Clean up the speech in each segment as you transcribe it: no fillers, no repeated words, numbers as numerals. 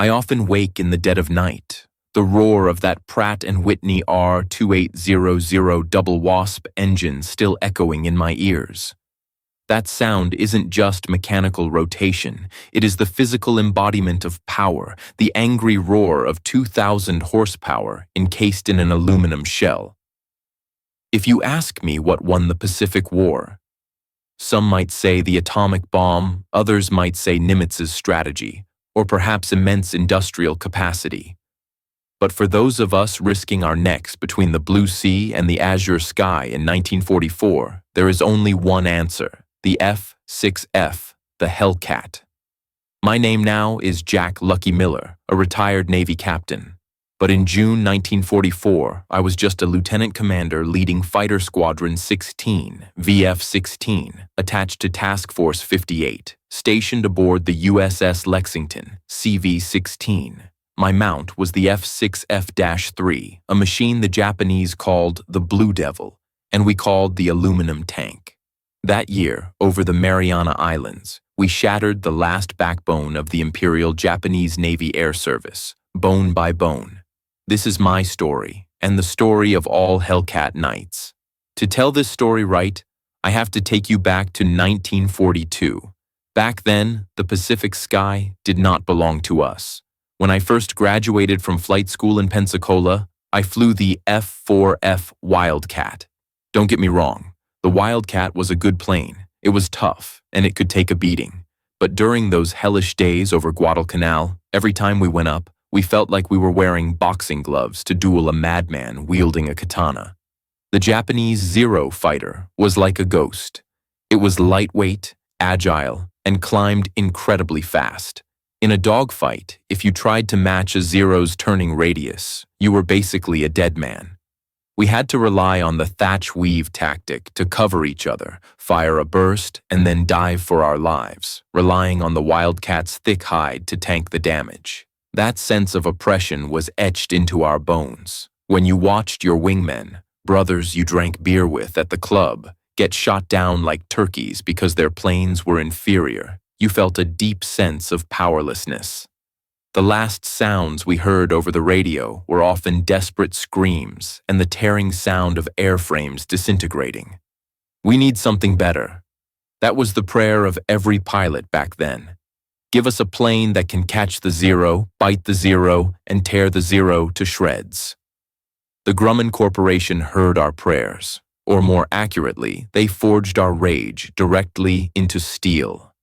I often wake in the dead of night, the roar of that Pratt & Whitney R2800 double wasp engine still echoing in my ears. That sound isn't just mechanical rotation, it is the physical embodiment of power, the angry roar of 2,000 horsepower encased in an aluminum shell. If you ask me what won the Pacific War, some might say the atomic bomb, others might say Nimitz's strategy, or perhaps immense industrial capacity. But for those of us risking our necks between the blue sea and the azure sky in 1944, there is only one answer: the F-6F, the Hellcat. My name now is Jack Lucky Miller, a retired Navy captain. But in June 1944, I was just a lieutenant commander leading Fighter Squadron 16, VF-16, attached to Task Force 58, stationed aboard the USS Lexington, CV-16. My mount was the F-6F-3, a machine the Japanese called the Blue Devil, and we called the aluminum tank. That year, over the Mariana Islands, we shattered the last backbone of the Imperial Japanese Navy Air Service, bone by bone. This is my story, and the story of all Hellcat Knights. To tell this story right, I have to take you back to 1942. Back then, the Pacific sky did not belong to us. When I first graduated from flight school in Pensacola, I flew the F-4F Wildcat. Don't get me wrong, the Wildcat was a good plane. It was tough, and it could take a beating. But during those hellish days over Guadalcanal, every time we went up, we felt like we were wearing boxing gloves to duel a madman wielding a katana. The Japanese Zero fighter was like a ghost. It was lightweight, agile, and climbed incredibly fast. In a dogfight, if you tried to match a Zero's turning radius, you were basically a dead man. We had to rely on the thatch weave tactic to cover each other, fire a burst, and then dive for our lives, relying on the Wildcat's thick hide to tank the damage. That sense of oppression was etched into our bones. When you watched your wingmen, brothers you drank beer with at the club, get shot down like turkeys because their planes were inferior, you felt a deep sense of powerlessness. The last sounds we heard over the radio were often desperate screams and the tearing sound of airframes disintegrating. We need something better. That was the prayer of every pilot back then. Give us a plane that can catch the Zero, bite the Zero, and tear the Zero to shreds. The Grumman Corporation heard our prayers, or more accurately, they forged our rage directly into steel.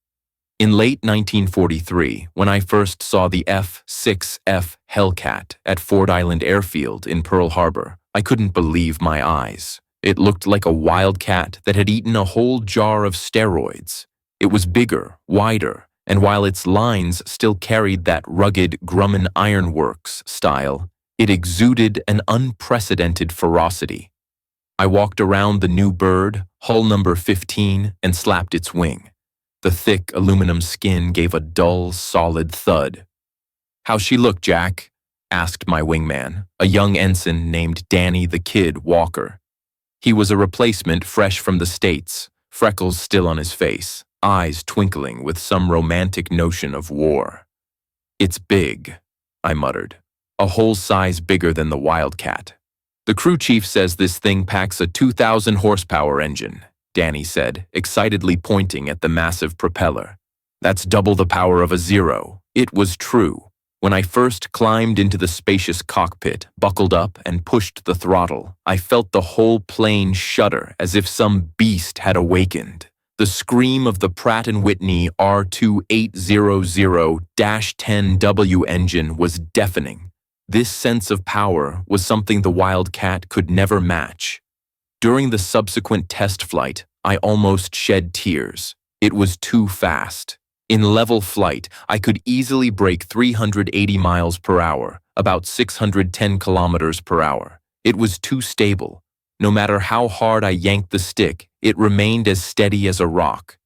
In late 1943, when I first saw the F-6F Hellcat at Ford Island Airfield in Pearl Harbor, I couldn't believe my eyes. It looked like a wildcat that had eaten a whole jar of steroids. It was bigger, wider, and while its lines still carried that rugged Grumman Ironworks style, it exuded an unprecedented ferocity. I walked around the new bird, hull number 15, and slapped its wing. The thick aluminum skin gave a dull, solid thud. "How's she look, Jack?" asked my wingman, a young ensign named Danny the Kid Walker. He was a replacement fresh from the States, freckles still on his face, eyes twinkling with some romantic notion of war. "It's big," I muttered, "a whole size bigger than the Wildcat." "The crew chief says this thing packs a 2,000 horsepower engine," Danny said, excitedly pointing at the massive propeller. "That's double the power of a Zero." It was true. When I first climbed into the spacious cockpit, buckled up, and pushed the throttle, I felt the whole plane shudder as if some beast had awakened. The scream of the Pratt & Whitney R2800-10W engine was deafening. This sense of power was something the Wildcat could never match. During the subsequent test flight, I almost shed tears. It was too fast. In level flight, I could easily break 380 miles per hour, about 610 kilometers per hour. It was too stable. No matter how hard I yanked the stick, it remained as steady as a rock.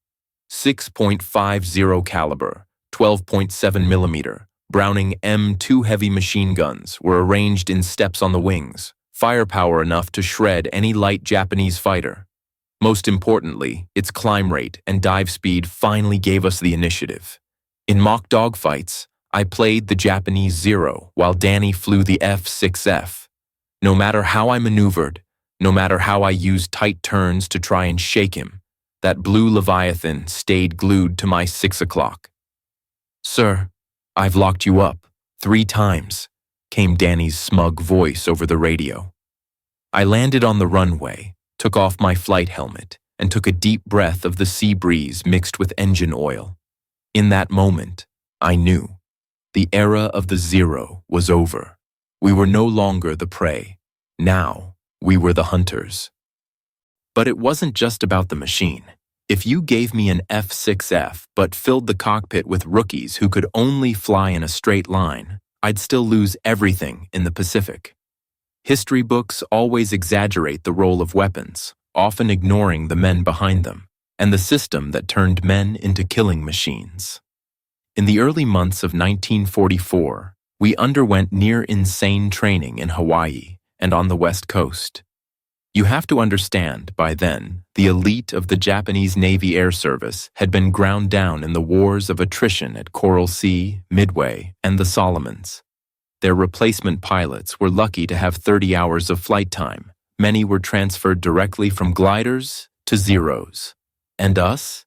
6.50 caliber, 12.7 millimeter, Browning M2 heavy machine guns were arranged in steps on the wings, firepower enough to shred any light Japanese fighter. Most importantly, its climb rate and dive speed finally gave us the initiative. In mock dogfights, I played the Japanese Zero while Danny flew the F-6F. No matter how I maneuvered, no matter how I used tight turns to try and shake him, that blue Leviathan stayed glued to my 6 o'clock. "Sir, I've locked you up 3 times, came Danny's smug voice over the radio. I landed on the runway, took off my flight helmet, and took a deep breath of the sea breeze mixed with engine oil. In that moment, I knew. The era of the Zero was over. We were no longer the prey. Now, we were the hunters. But it wasn't just about the machine. If you gave me an F-6F but filled the cockpit with rookies who could only fly in a straight line, I'd still lose everything in the Pacific. History books always exaggerate the role of weapons, often ignoring the men behind them, and the system that turned men into killing machines. In the early months of 1944, we underwent near-insane training in Hawaii and on the West Coast. You have to understand, by then, the elite of the Japanese Navy Air Service had been ground down in the wars of attrition at Coral Sea, Midway, and the Solomons. Their replacement pilots were lucky to have 30 hours of flight time. Many were transferred directly from gliders to Zeros. And us?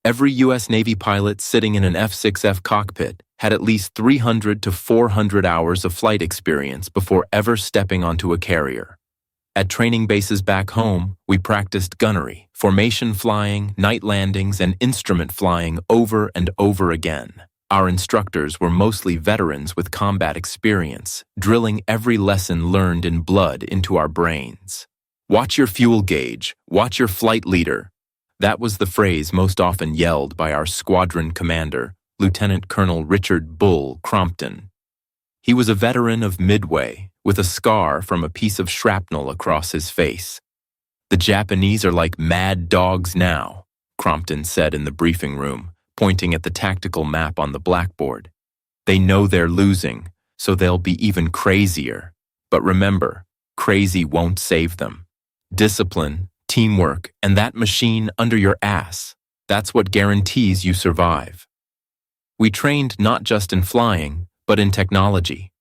Every U.S. Navy pilot sitting in an F-6F cockpit had at least 300 to 400 hours of flight experience before ever stepping onto a carrier. At training bases back home, we practiced gunnery, formation flying, night landings, and instrument flying over and over again. Our instructors were mostly veterans with combat experience, drilling every lesson learned in blood into our brains. "Watch your fuel gauge, watch your flight leader." That was the phrase most often yelled by our squadron commander, Lieutenant Colonel Richard Bull Crompton. He was a veteran of Midway, with a scar from a piece of shrapnel across his face. "The Japanese are like mad dogs now," Crompton said in the briefing room, pointing at the tactical map on the blackboard. "They know they're losing, so they'll be even crazier. But remember, crazy won't save them. Discipline, teamwork, and that machine under your ass, that's what guarantees you survive." We trained not just in flying, but in technology.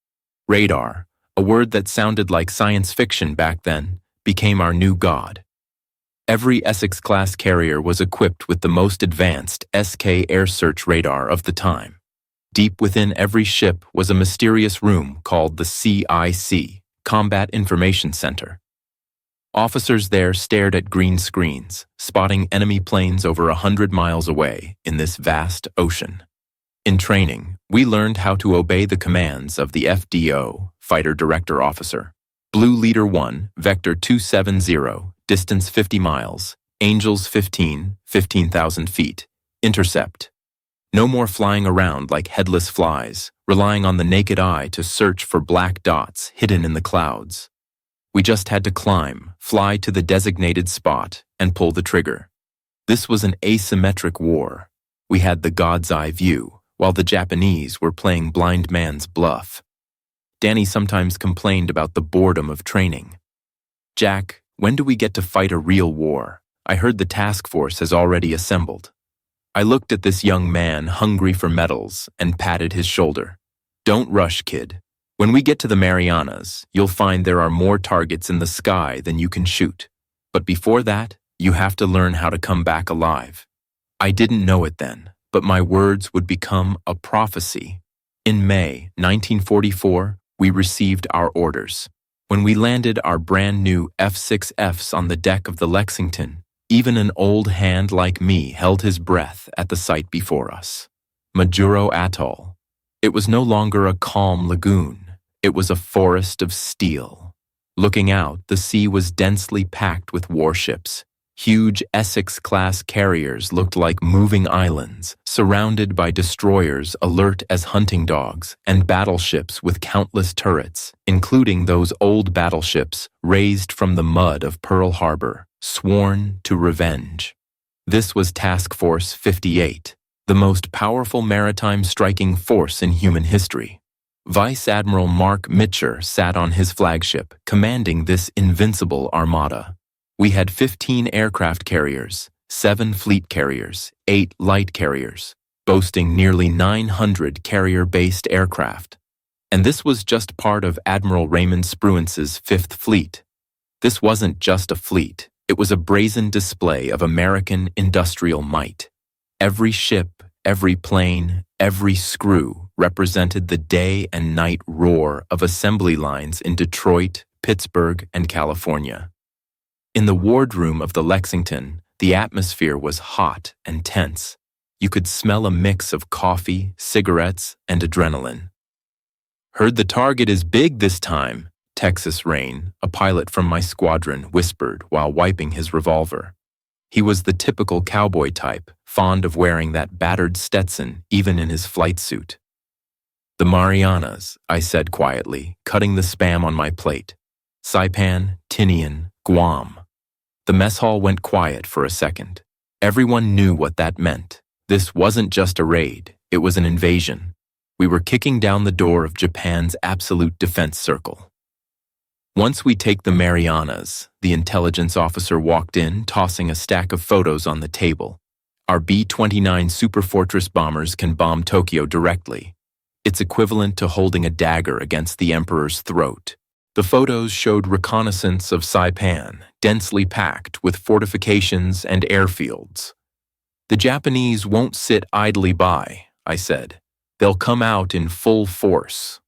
Radar, a word that sounded like science fiction back then, became our new god. Every Essex-class carrier was equipped with the most advanced SK air search radar of the time. Deep within every ship was a mysterious room called the CIC, Combat Information Center. Officers there stared at green screens, spotting enemy planes over 100 miles away in this vast ocean. In training, we learned how to obey the commands of the FDO, Fighter Director Officer. Blue Leader 1, Vector 270, distance 50 miles, Angels 15,000 feet, intercept. No more flying around like headless flies, relying on the naked eye to search for black dots hidden in the clouds. We just had to climb, fly to the designated spot, and pull the trigger. This was an asymmetric war. We had the God's eye view, while the Japanese were playing blind man's bluff. Danny sometimes complained about the boredom of training. "Jack, when do we get to fight a real war? I heard the task force has already assembled." I looked at this young man hungry for medals and patted his shoulder. "Don't rush, kid. When we get to the Marianas, you'll find there are more targets in the sky than you can shoot. But before that, you have to learn how to come back alive." I didn't know it then, but my words would become a prophecy. In May 1944, we received our orders. When we landed our brand new F-6Fs on the deck of the Lexington, even an old hand like me held his breath at the sight before us. Majuro Atoll. It was no longer a calm lagoon. It was a forest of steel. Looking out, the sea was densely packed with warships. Huge Essex-class carriers looked like moving islands, surrounded by destroyers alert as hunting dogs and battleships with countless turrets, including those old battleships raised from the mud of Pearl Harbor, sworn to revenge. This was Task Force 58, the most powerful maritime striking force in human history. Vice Admiral Mark Mitcher sat on his flagship, commanding this invincible armada. We had 15 aircraft carriers, 7 fleet carriers, 8 light carriers. boasting nearly 900 carrier-based aircraft. And this was just part of Admiral Raymond Spruance's Fifth Fleet. This wasn't just a fleet, it was a brazen display of American industrial might. Every ship, every plane, every screw represented the day and night roar of assembly lines in Detroit, Pittsburgh, and California. In the wardroom of the Lexington, the atmosphere was hot and tense. You could smell a mix of coffee, cigarettes, and adrenaline. "Heard the target is big this time," Texas Rain, a pilot from my squadron, whispered while wiping his revolver. He was the typical cowboy type, fond of wearing that battered Stetson even in his flight suit. "The Marianas," I said quietly, cutting the spam on my plate. "Saipan, Tinian, Guam." The mess hall went quiet for a second. Everyone knew what that meant. This wasn't just a raid, it was an invasion. We were kicking down the door of Japan's absolute defense circle. "Once we take the Marianas," the intelligence officer walked in, tossing a stack of photos on the table. "Our B-29 Superfortress bombers can bomb Tokyo directly. It's equivalent to holding a dagger against the emperor's throat." The photos showed reconnaissance of Saipan, densely packed with fortifications and airfields. "The Japanese won't sit idly by," I said. "They'll come out in full force."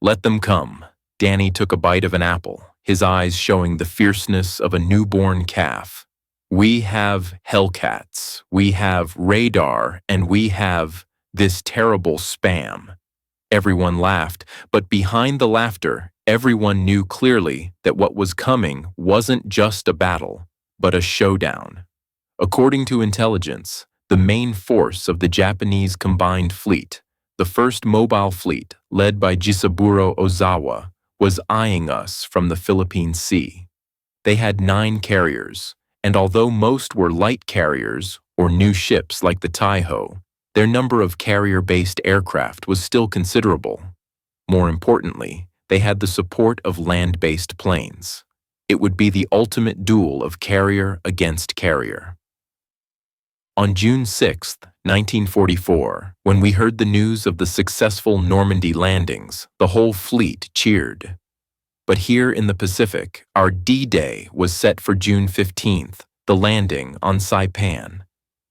"Let them come." Danny took a bite of an apple, his eyes showing the fierceness of a newborn calf. "We have Hellcats, we have radar, and we have this terrible spam." Everyone laughed, but behind the laughter, everyone knew clearly that what was coming wasn't just a battle, but a showdown. According to intelligence, the main force of the Japanese combined fleet, the first mobile fleet, led by Jisaburo Ozawa, was eyeing us from the Philippine Sea. They had 9 carriers, and although most were light carriers or new ships like the Taiho, their number of carrier-based aircraft was still considerable. More importantly, they had the support of land-based planes. It would be the ultimate duel of carrier against carrier. On June 6, 1944, when we heard the news of the successful Normandy landings, the whole fleet cheered. But here in the Pacific, our D-Day was set for June 15th, the landing on Saipan.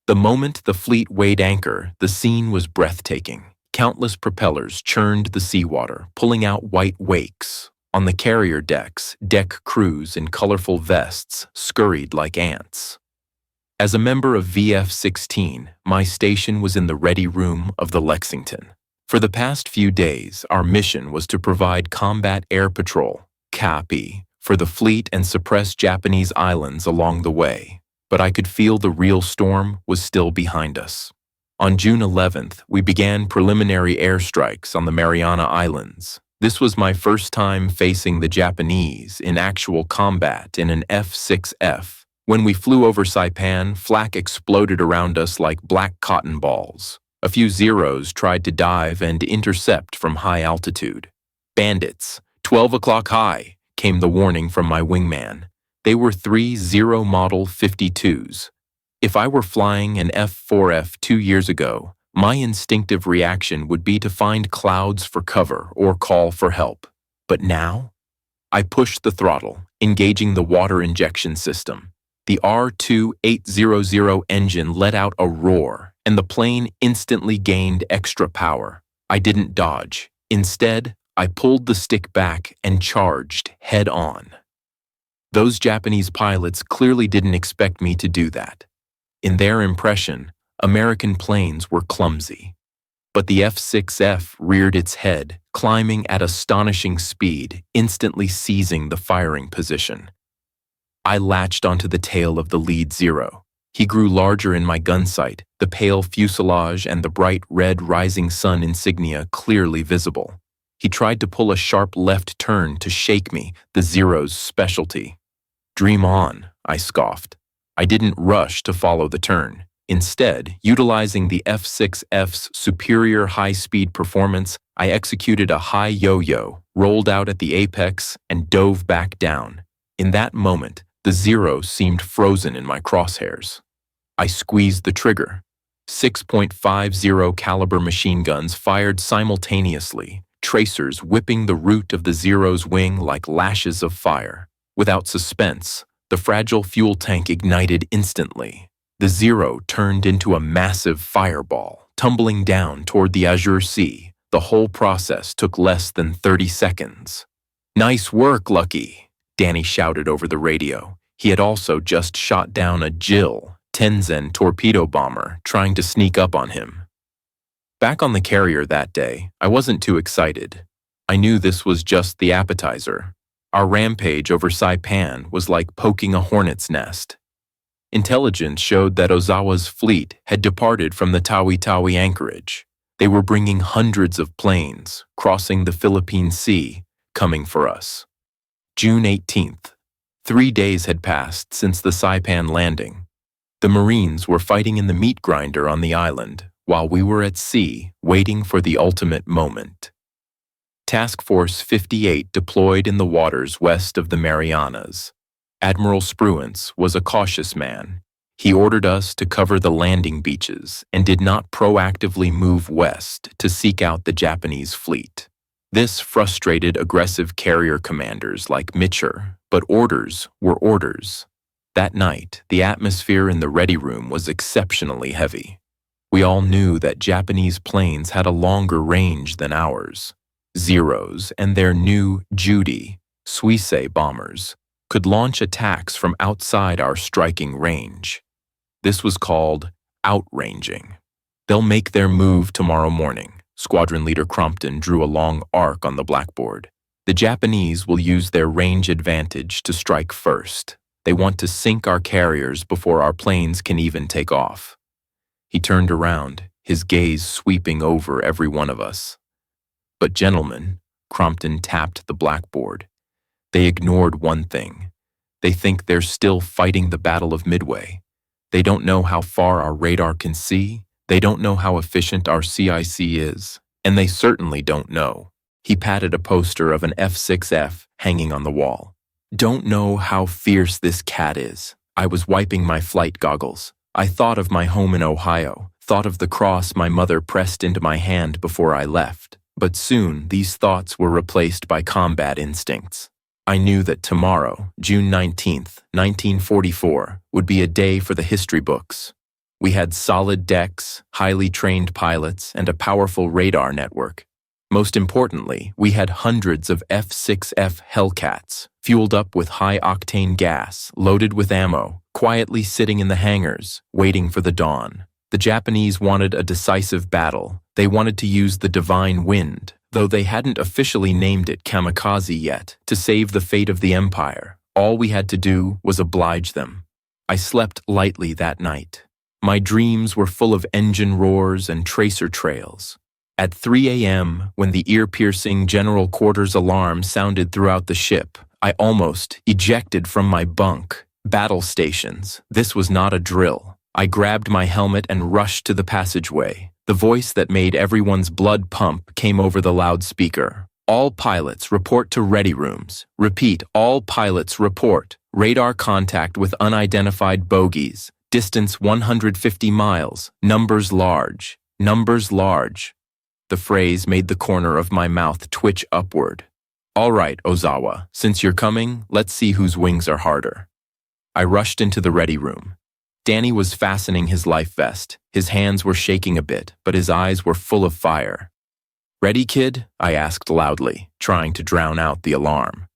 The moment the fleet weighed anchor, the scene was breathtaking. Countless propellers churned the seawater, pulling out white wakes. On the carrier decks, deck crews in colorful vests scurried like ants. As a member of VF-16, my station was in the ready room of the Lexington. For the past few days, our mission was to provide combat air patrol, CAPI, for the fleet and suppress Japanese islands along the way. But I could feel the real storm was still behind us. On June 11th, we began preliminary airstrikes on the Mariana Islands. This was my first time facing the Japanese in actual combat in an F-6F. When we flew over Saipan, flak exploded around us like black cotton balls. A few Zeros tried to dive and intercept from high altitude. "Bandits, 12 o'clock high," came the warning from my wingman. They were 3 Zero Model 52s. If I were flying an F-4F 2 years ago, my instinctive reaction would be to find clouds for cover or call for help. But now, I pushed the throttle, engaging the water injection system. The R-2800 engine let out a roar, and the plane instantly gained extra power. I didn't dodge. Instead, I pulled the stick back and charged head on. Those Japanese pilots clearly didn't expect me to do that. In their impression, American planes were clumsy. But the F-6F reared its head, climbing at astonishing speed, instantly seizing the firing position. I latched onto the tail of the lead Zero. He grew larger in my gun sight, the pale fuselage and the bright red rising sun insignia clearly visible. He tried to pull a sharp left turn to shake me, the Zero's specialty. "Dream on," I scoffed. I didn't rush to follow the turn. Instead, utilizing the F-6F's superior high-speed performance, I executed a high yo-yo, rolled out at the apex, and dove back down. In that moment, the Zero seemed frozen in my crosshairs. I squeezed the trigger. 6.50 caliber machine guns fired simultaneously, tracers whipping the root of the Zero's wing like lashes of fire. Without suspense, the fragile fuel tank ignited instantly. The Zero turned into a massive fireball, tumbling down toward the azure sea. The whole process took less than 30 seconds. "Nice work, Lucky," Danny shouted over the radio. He had also just shot down a Jill Tenzin torpedo bomber trying to sneak up on him. Back on the carrier that day, I wasn't too excited. I knew this was just the appetizer. Our rampage over Saipan was like poking a hornet's nest. Intelligence showed that Ozawa's fleet had departed from the Tawi-Tawi anchorage. They were bringing hundreds of planes, crossing the Philippine Sea, coming for us. June 18th. 3 days had passed since the Saipan landing. The Marines were fighting in the meat grinder on the island, while we were at sea, waiting for the ultimate moment. Task Force 58 deployed in the waters west of the Marianas. Admiral Spruance was a cautious man. He ordered us to cover the landing beaches and did not proactively move west to seek out the Japanese fleet. This frustrated aggressive carrier commanders like Mitcher, but orders were orders. That night, the atmosphere in the ready room was exceptionally heavy. We all knew that Japanese planes had a longer range than ours. Zeros and their new Judy, Suisei bombers could launch attacks from outside our striking range. This was called outranging. "They'll make their move tomorrow morning." Squadron Leader Crompton drew a long arc on the blackboard. "The Japanese will use their range advantage to strike first. They want to sink our carriers before our planes can even take off." He turned around, his gaze sweeping over every one of us. "But gentlemen," Crompton tapped the blackboard, "they ignored one thing. They think they're still fighting the Battle of Midway. They don't know how far our radar can see, they don't know how efficient our CIC is, and they certainly don't know." He patted a poster of an F-6F hanging on the wall. "Don't know how fierce this cat is." I was wiping my flight goggles. I thought of my home in Ohio, thought of the cross my mother pressed into my hand before I left. But soon these thoughts were replaced by combat instincts. I knew that tomorrow, June 19th, 1944, would be a day for the history books. We had solid decks, highly trained pilots, and a powerful radar network. Most importantly, we had hundreds of F-6F Hellcats, fueled up with high-octane gas, loaded with ammo, quietly sitting in the hangars, waiting for the dawn. The Japanese wanted a decisive battle. They wanted to use the divine wind, though they hadn't officially named it kamikaze yet, to save the fate of the Empire. All we had to do was oblige them. I slept lightly that night. My dreams were full of engine roars and tracer trails. At 3 a.m., when the ear-piercing general quarters alarm sounded throughout the ship, I almost ejected from my bunk. Battle stations. This was not a drill. I grabbed my helmet and rushed to the passageway. The voice that made everyone's blood pump came over the loudspeaker. "All pilots report to ready rooms. Repeat, all pilots report. Radar contact with unidentified bogies. Distance 150 miles. Numbers large. Numbers large." The phrase made the corner of my mouth twitch upward. "All right, Ozawa, since you're coming, let's see whose wings are harder." I rushed into the ready room. Danny was fastening his life vest. His hands were shaking a bit, but his eyes were full of fire. "Ready, kid?" I asked loudly, trying to drown out the alarm.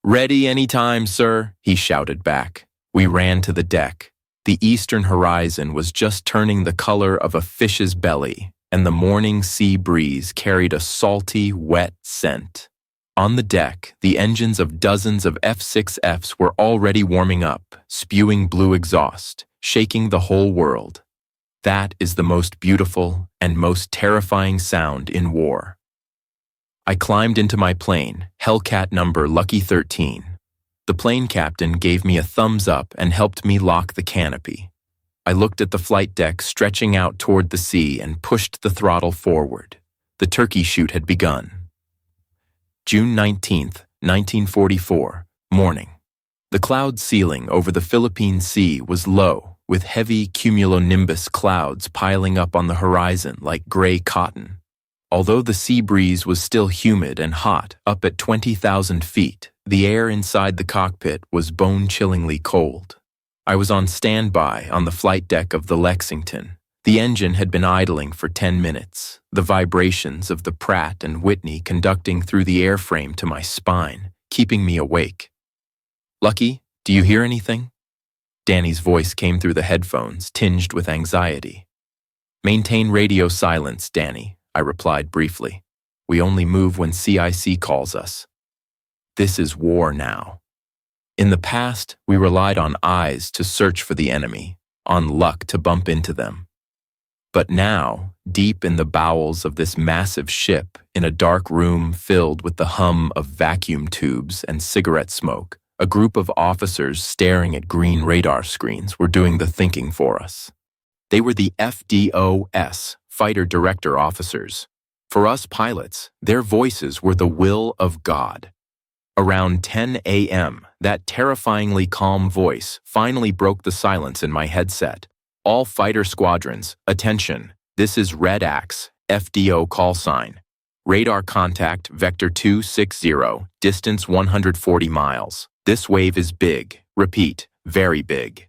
"Ready any time, sir," he shouted back. We ran to the deck. The eastern horizon was just turning the color of a fish's belly, and the morning sea breeze carried a salty, wet scent. On the deck, the engines of dozens of F-6Fs were already warming up, spewing blue exhaust, shaking the whole world. That is the most beautiful and most terrifying sound in war. I climbed into my plane, Hellcat number Lucky 13. The plane captain gave me a thumbs up and helped me lock the canopy. I looked at the flight deck stretching out toward the sea and pushed the throttle forward. The turkey shoot had begun. June 19th, 1944, morning. The cloud ceiling over the Philippine Sea was low, with heavy cumulonimbus clouds piling up on the horizon like gray cotton. Although the sea breeze was still humid and hot up at 20,000 feet, the air inside the cockpit was bone-chillingly cold. I was on standby on the flight deck of the Lexington. The engine had been idling for 10 minutes, the vibrations of the Pratt and Whitney conducting through the airframe to my spine, keeping me awake. "Lucky, do you hear anything?" Danny's voice came through the headphones, tinged with anxiety. "Maintain radio silence, Danny," I replied briefly. "We only move when CIC calls us." This is war now. In the past, we relied on eyes to search for the enemy, on luck to bump into them. But now, deep in the bowels of this massive ship, in a dark room filled with the hum of vacuum tubes and cigarette smoke, a group of officers staring at green radar screens were doing the thinking for us. They were the FDOS, Fighter Director Officers. For us pilots, their voices were the will of God. Around 10 a.m., that terrifyingly calm voice finally broke the silence in my headset. "All fighter squadrons, attention. This is Red Axe, FDO call sign. Radar contact vector 260, distance 140 miles. This wave is big. Repeat, very big."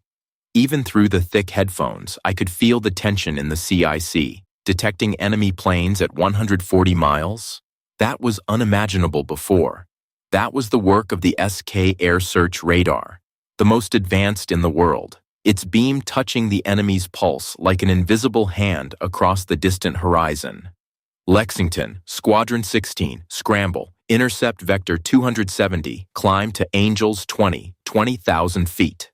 Even through the thick headphones, I could feel the tension in the CIC. Detecting enemy planes at 140 miles? That was unimaginable before. That was the work of the SK Air Search Radar, the most advanced in the world. Its beam touching the enemy's pulse like an invisible hand across the distant horizon. "Lexington, Squadron 16, scramble, intercept vector 270, climb to Angels 20,000 feet.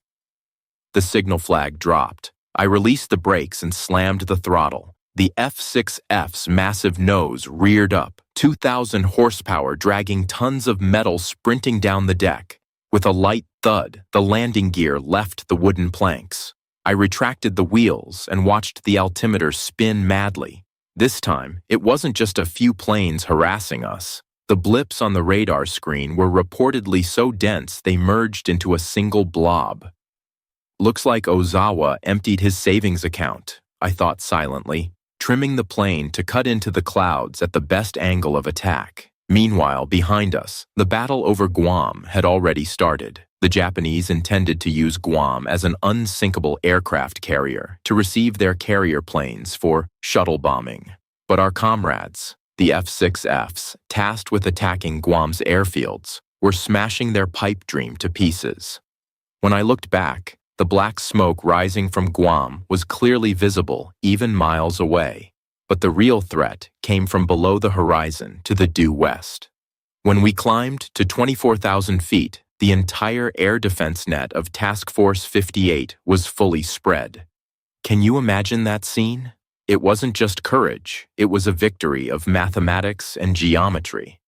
The signal flag dropped. I released the brakes and slammed the throttle. The F-6F's massive nose reared up, 2,000 horsepower dragging tons of metal sprinting down the deck. With a light thud, the landing gear left the wooden planks. I retracted the wheels and watched the altimeter spin madly. This time, it wasn't just a few planes harassing us. The blips on the radar screen were reportedly so dense they merged into a single blob. "Looks like Ozawa emptied his savings account," I thought silently, trimming the plane to cut into the clouds at the best angle of attack. Meanwhile, behind us, the battle over Guam had already started. The Japanese intended to use Guam as an unsinkable aircraft carrier to receive their carrier planes for shuttle bombing. But our comrades, the F-6Fs, tasked with attacking Guam's airfields, were smashing their pipe dream to pieces. When I looked back, the black smoke rising from Guam was clearly visible even miles away. But the real threat came from below the horizon to the due west. When we climbed to 24,000 feet, the entire air defense net of Task Force 58 was fully spread. Can you imagine that scene? It wasn't just courage, it was a victory of mathematics and geometry.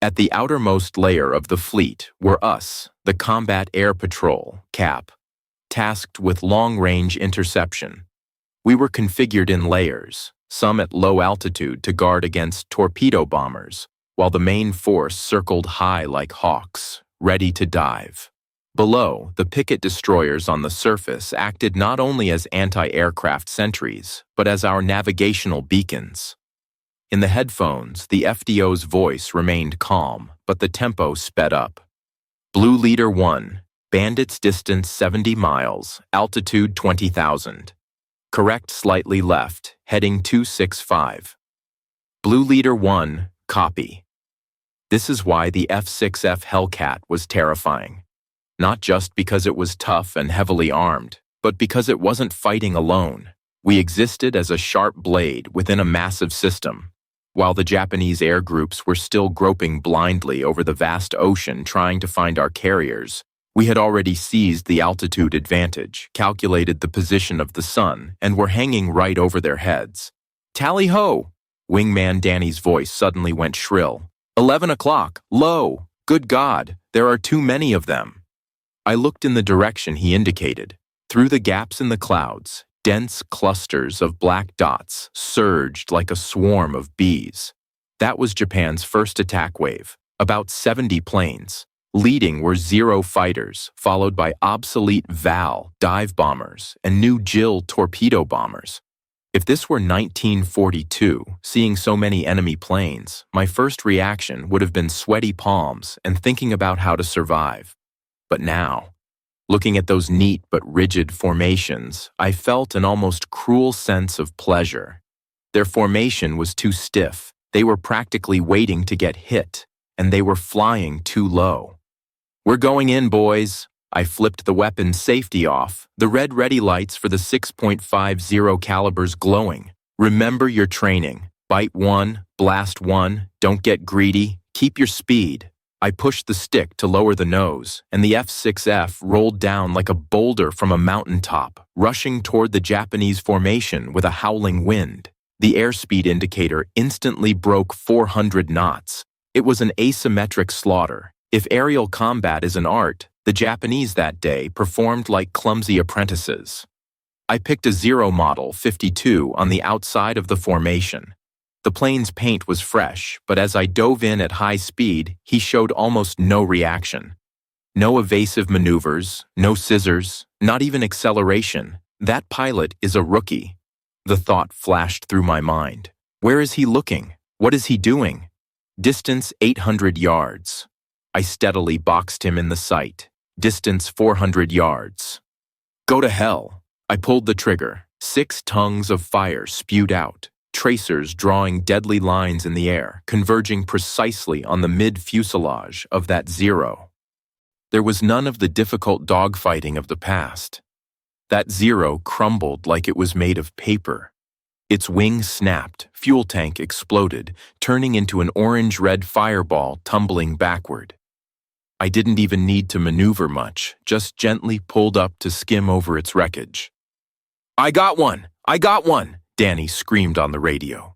At the outermost layer of the fleet were us, the Combat Air Patrol, CAP, tasked with long-range interception. We were configured in layers, some at low altitude to guard against torpedo bombers, while the main force circled high like hawks, ready to dive. Below, the picket destroyers on the surface acted not only as anti-aircraft sentries, but as our navigational beacons. In the headphones, the FDO's voice remained calm, but the tempo sped up. "Blue Leader 1, Bandits distance 70 miles, altitude 20,000. Correct slightly left, heading 265. Blue Leader 1, copy." This is why the F-6F Hellcat was terrifying. Not just because it was tough and heavily armed, but because it wasn't fighting alone. We existed as a sharp blade within a massive system. While the Japanese air groups were still groping blindly over the vast ocean trying to find our carriers, we had already seized the altitude advantage, calculated the position of the sun, and were hanging right over their heads. "Tally-ho!" Wingman Danny's voice suddenly went shrill. 11 o'clock, low! Good God, there are too many of them." I looked in the direction he indicated. Through the gaps in the clouds, dense clusters of black dots surged like a swarm of bees. That was Japan's first attack wave, about 70 planes. Leading were Zero fighters, followed by obsolete Val dive bombers and new Jill torpedo bombers. If this were 1942, seeing so many enemy planes, my first reaction would have been sweaty palms and thinking about how to survive. But now, looking at those neat but rigid formations, I felt an almost cruel sense of pleasure. Their formation was too stiff, they were practically waiting to get hit, and they were flying too low. "We're going in, boys." I flipped the weapon's safety off, the red ready lights for the 6.50 calibers glowing. "Remember your training. Bite one, blast one, don't get greedy, keep your speed." I pushed the stick to lower the nose, and the F-6F rolled down like a boulder from a mountaintop, rushing toward the Japanese formation with a howling wind. The airspeed indicator instantly broke 400 knots. It was an asymmetric slaughter. If aerial combat is an art, the Japanese that day performed like clumsy apprentices. I picked a Zero Model 52 on the outside of the formation. The plane's paint was fresh, but as I dove in at high speed, he showed almost no reaction. No evasive maneuvers, no scissors, not even acceleration. That pilot is a rookie. The thought flashed through my mind. Where is he looking? What is he doing? Distance 800 yards. I steadily boxed him in the sight. Distance 400 yards. Go to hell. I pulled the trigger. 6 tongues of fire spewed out. Tracers drawing deadly lines in the air, converging precisely on the mid-fuselage of that Zero. There was none of the difficult dogfighting of the past. That Zero crumbled like it was made of paper. Its wings snapped, fuel tank exploded, turning into an orange-red fireball tumbling backward. I didn't even need to maneuver much, just gently pulled up to skim over its wreckage. "I got one! I got one!" Danny screamed on the radio.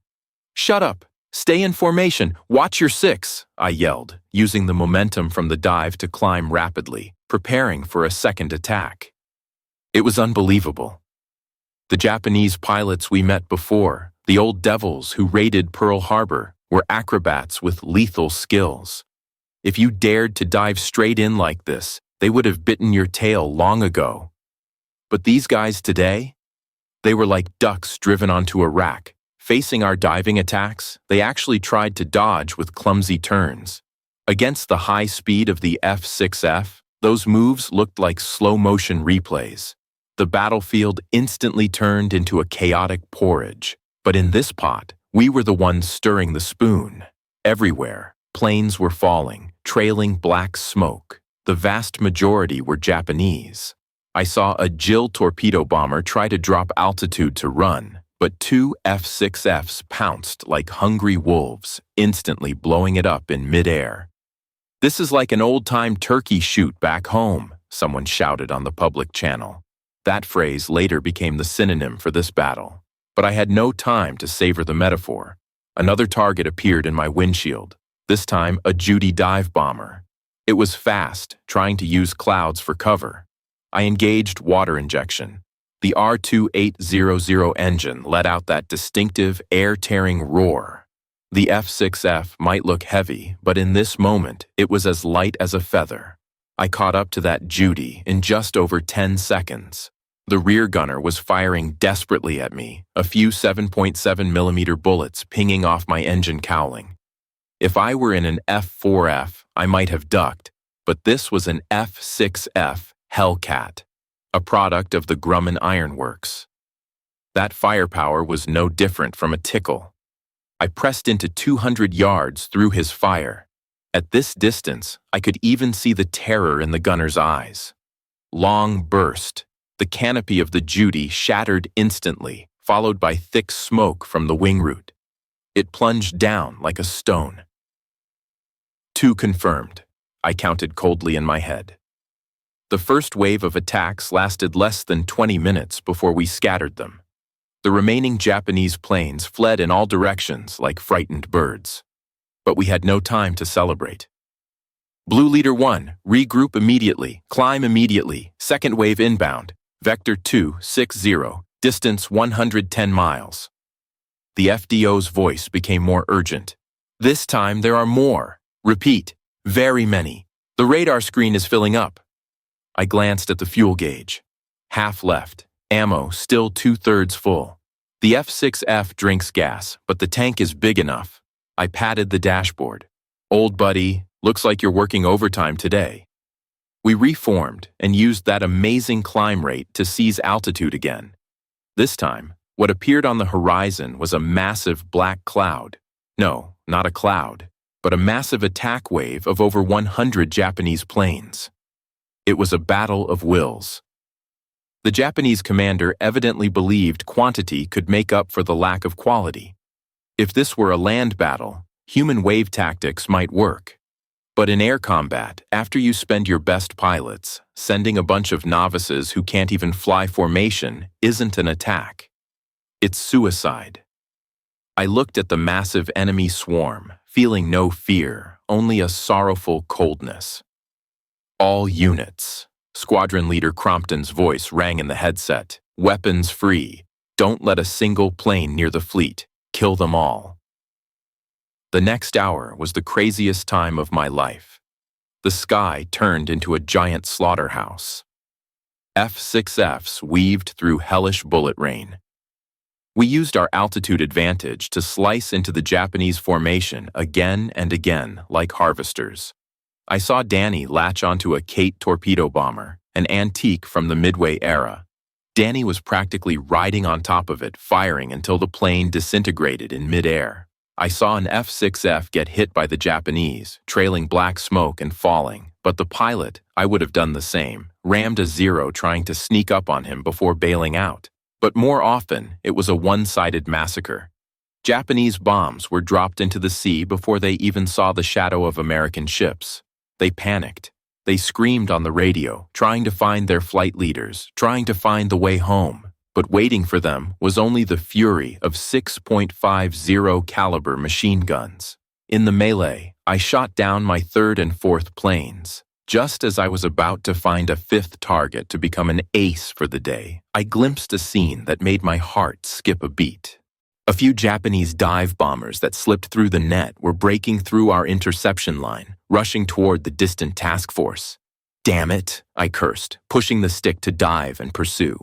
"Shut up! Stay in formation! Watch your 6! I yelled, using the momentum from the dive to climb rapidly, preparing for a second attack. It was unbelievable. The Japanese pilots we met before, the old devils who raided Pearl Harbor, were acrobats with lethal skills. If you dared to dive straight in like this, they would have bitten your tail long ago. But these guys today? They were like ducks driven onto a rack. Facing our diving attacks, they actually tried to dodge with clumsy turns. Against the high speed of the F-6F, those moves looked like slow-motion replays. The battlefield instantly turned into a chaotic porridge. But in this pot, we were the ones stirring the spoon. Everywhere, planes were falling, trailing black smoke. The vast majority were Japanese. I saw a Jill torpedo bomber try to drop altitude to run, but 2 F-6Fs pounced like hungry wolves, instantly blowing it up in midair. "This is like an old-time turkey shoot back home," someone shouted on the public channel. That phrase later became the synonym for this battle. But I had no time to savor the metaphor. Another target appeared in my windshield, this time a Judy dive bomber. It was fast, trying to use clouds for cover. I engaged water injection. The R2800 engine let out that distinctive, air-tearing roar. The F-6F might look heavy, but in this moment, it was as light as a feather. I caught up to that Judy in just over 10 seconds. The rear gunner was firing desperately at me, a few 7.7mm bullets pinging off my engine cowling. If I were in an F-4F, I might have ducked, but this was an F-6F Hellcat, a product of the Grumman ironworks. That firepower was no different from a tickle. I pressed into 200 yards through his fire. At this distance, I could even see the terror in the gunner's eyes. Long burst. The canopy of the Judy shattered instantly, followed by thick smoke from the wing root. It plunged down like a stone. 2 confirmed, I counted coldly in my head. The first wave of attacks lasted less than 20 minutes before we scattered them. The remaining Japanese planes fled in all directions like frightened birds. But we had no time to celebrate. "Blue Leader 1, regroup immediately, climb immediately, second wave inbound, vector 260, distance 110 miles. The FDO's voice became more urgent. "This time there are more. Repeat, very many. The radar screen is filling up. I glanced at the fuel gauge. Half left. Ammo still 2/3 full. The F6F drinks gas, but the tank is big enough. I patted the dashboard. Old buddy, looks like you're working overtime today. We reformed and used that amazing climb rate to seize altitude again. This time, what appeared on the horizon was a massive black cloud. No, not a cloud, but a massive attack wave of over 100 Japanese planes. It was a battle of wills. The Japanese commander evidently believed quantity could make up for the lack of quality. If this were a land battle, human wave tactics might work. But in air combat, after you spend your best pilots, sending a bunch of novices who can't even fly formation isn't an attack. It's suicide. I looked at the massive enemy swarm, feeling no fear, only a sorrowful coldness. All units. Squadron Leader Crompton's voice rang in the headset. Weapons free. Don't let a single plane near the fleet. Kill them all. The next hour was the craziest time of my life. The sky turned into a giant slaughterhouse. F6Fs weaved through hellish bullet rain. We used our altitude advantage to slice into the Japanese formation again and again like harvesters. I saw Danny latch onto a Kate torpedo bomber, an antique from the Midway era. Danny was practically riding on top of it, firing until the plane disintegrated in midair. I saw an F6F get hit by the Japanese, trailing black smoke and falling, but the pilot, I would have done the same, rammed a Zero trying to sneak up on him before bailing out. But more often, it was a one-sided massacre. Japanese bombs were dropped into the sea before they even saw the shadow of American ships. They panicked. They screamed on the radio, trying to find their flight leaders, trying to find the way home. But waiting for them was only the fury of 6.50 caliber machine guns. In the melee, I shot down my third and fourth planes. Just as I was about to find a fifth target to become an ace for the day, I glimpsed a scene that made my heart skip a beat. A few Japanese dive bombers that slipped through the net were breaking through our interception line, rushing toward the distant task force. Damn it, I cursed, pushing the stick to dive and pursue.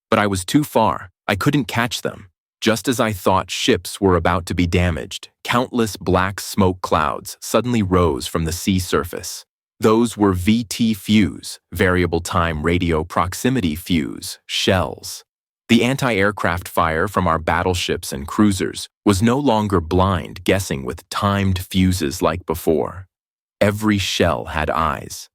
But I was too far. I couldn't catch them. Just as I thought ships were about to be damaged, countless black smoke clouds suddenly rose from the sea surface. Those were VT fuse, variable time radio proximity fuse, shells. The anti-aircraft fire from our battleships and cruisers was no longer blind guessing with timed fuses like before. Every shell had eyes.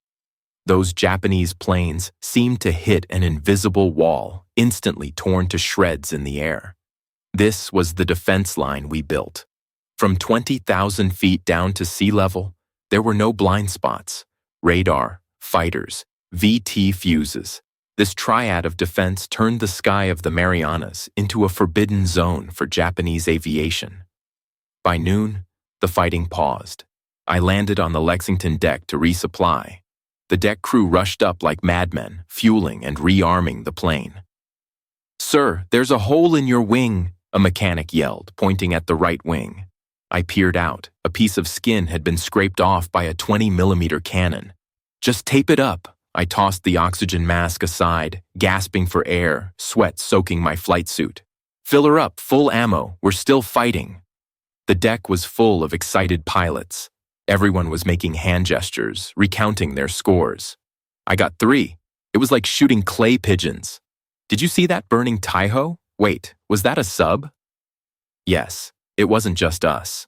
Those Japanese planes seemed to hit an invisible wall, instantly torn to shreds in the air. This was the defense line we built. From 20,000 feet down to sea level, there were no blind spots. Radar, fighters, VT fuses. This triad of defense turned the sky of the Marianas into a forbidden zone for Japanese aviation. By noon, the fighting paused. I landed on the Lexington deck to resupply. The deck crew rushed up like madmen, fueling and rearming the plane. "Sir, there's a hole in your wing," a mechanic yelled, pointing at the right wing. I peered out. A piece of skin had been scraped off by a 20mm cannon. "Just tape it up." I tossed the oxygen mask aside, gasping for air, sweat soaking my flight suit. "Fill her up, full ammo, we're still fighting." The deck was full of excited pilots. Everyone was making hand gestures, recounting their scores. I got 3. It was like shooting clay pigeons. "Did you see that burning Taiho? Wait, was that a sub?" Yes, it wasn't just us.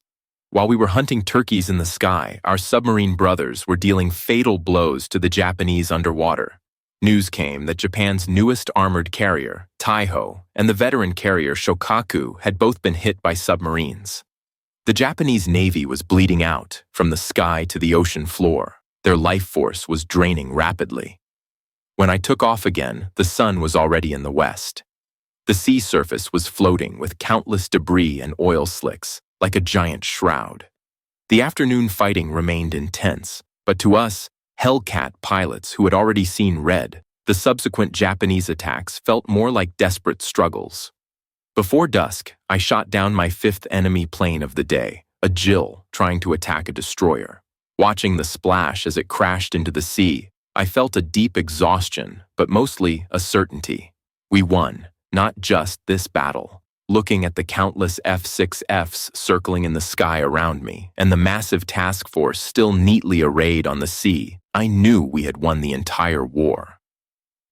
While we were hunting turkeys in the sky, our submarine brothers were dealing fatal blows to the Japanese underwater. News came that Japan's newest armored carrier, Taiho, and the veteran carrier Shokaku had both been hit by submarines. The Japanese Navy was bleeding out, from the sky to the ocean floor. Their life force was draining rapidly. When I took off again, the sun was already in the west. The sea surface was floating with countless debris and oil slicks, like a giant shroud. The afternoon fighting remained intense, but to us, Hellcat pilots who had already seen red, the subsequent Japanese attacks felt more like desperate struggles. Before dusk, I shot down my 5th enemy plane of the day, a Jill trying to attack a destroyer. Watching the splash as it crashed into the sea, I felt a deep exhaustion, but mostly a certainty. We won, not just this battle. Looking at the countless F-6Fs circling in the sky around me, and the massive task force still neatly arrayed on the sea, I knew we had won the entire war.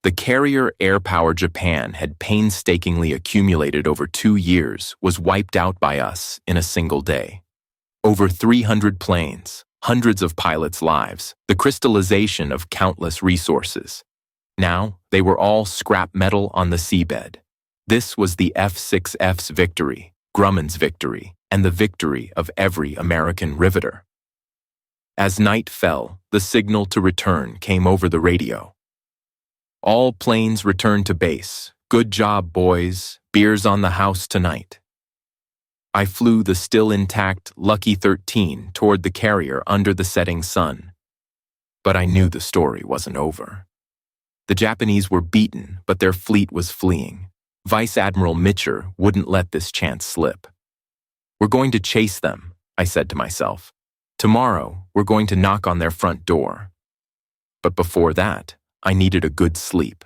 The carrier air power Japan had painstakingly accumulated over 2 years was wiped out by us in a single day. Over 300 planes, hundreds of pilots' lives, the crystallization of countless resources. Now, they were all scrap metal on the seabed. This was the F-6F's victory, Grumman's victory, and the victory of every American riveter. As night fell, the signal to return came over the radio. All planes return to base. Good job, boys. Beers on the house tonight. I flew the still intact Lucky 13 toward the carrier under the setting sun. But I knew the story wasn't over. The Japanese were beaten, but their fleet was fleeing. Vice Admiral Mitcher wouldn't let this chance slip. We're going to chase them, I said to myself. Tomorrow, we're going to knock on their front door. But before that, I needed a good sleep.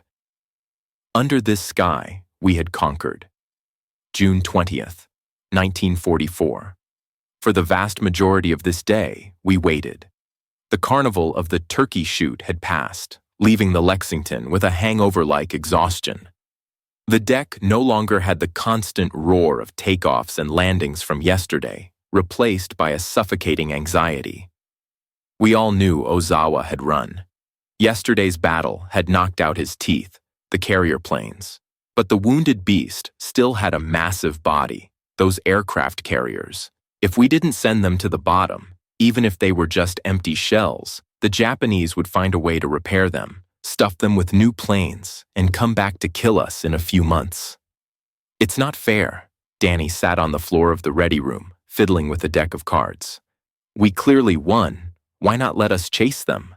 Under this sky, we had conquered. June 20th, 1944. For the vast majority of this day, we waited. The carnival of the Turkey Shoot had passed, leaving the Lexington with a hangover-like exhaustion. The deck no longer had the constant roar of takeoffs and landings from yesterday, replaced by a suffocating anxiety. We all knew Ozawa had run. Yesterday's battle had knocked out his teeth, the carrier planes. But the wounded beast still had a massive body, those aircraft carriers. If we didn't send them to the bottom, even if they were just empty shells, the Japanese would find a way to repair them, stuff them with new planes, and come back to kill us in a few months. It's not fair. Danny sat on the floor of the ready room, fiddling with a deck of cards. We clearly won. Why not let us chase them?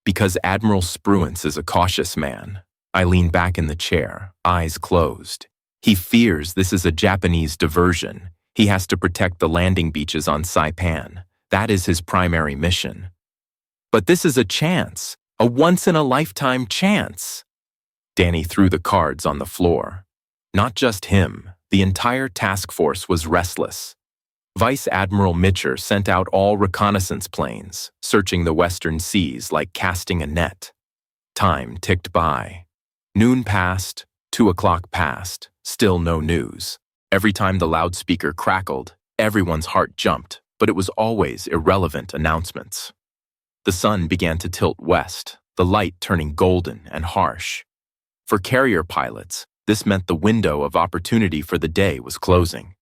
Because Admiral Spruance is a cautious man. I lean back in the chair, eyes closed. He fears this is a Japanese diversion. He has to protect the landing beaches on Saipan. That is his primary mission. But this is a chance, a once-in-a-lifetime chance. Danny threw the cards on the floor. Not just him, the entire task force was restless. Vice Admiral Mitcher sent out all reconnaissance planes, searching the western seas like casting a net. Time ticked by. Noon passed, 2 o'clock passed, still no news. Every time the loudspeaker crackled, everyone's heart jumped, but it was always irrelevant announcements. The sun began to tilt west, the light turning golden and harsh. For carrier pilots, this meant the window of opportunity for the day was closing.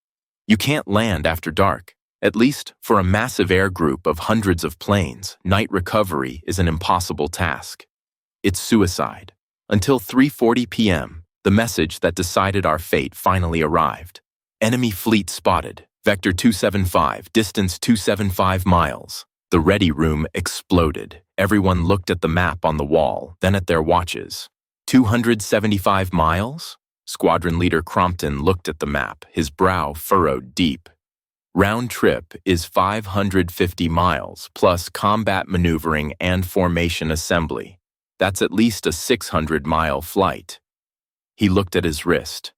You can't land after dark. At least for a massive air group of hundreds of planes, night recovery is an impossible task. It's suicide. Until 3:40 p.m., the message that decided our fate finally arrived. Enemy fleet spotted. Vector 275, distance 275 miles. The ready room exploded. Everyone looked at the map on the wall, then at their watches. 275 miles? Squadron Leader Crompton looked at the map, his brow furrowed deep. Round trip is 550 miles, plus combat maneuvering and formation assembly. That's at least a 600-mile flight. He looked at his wrist.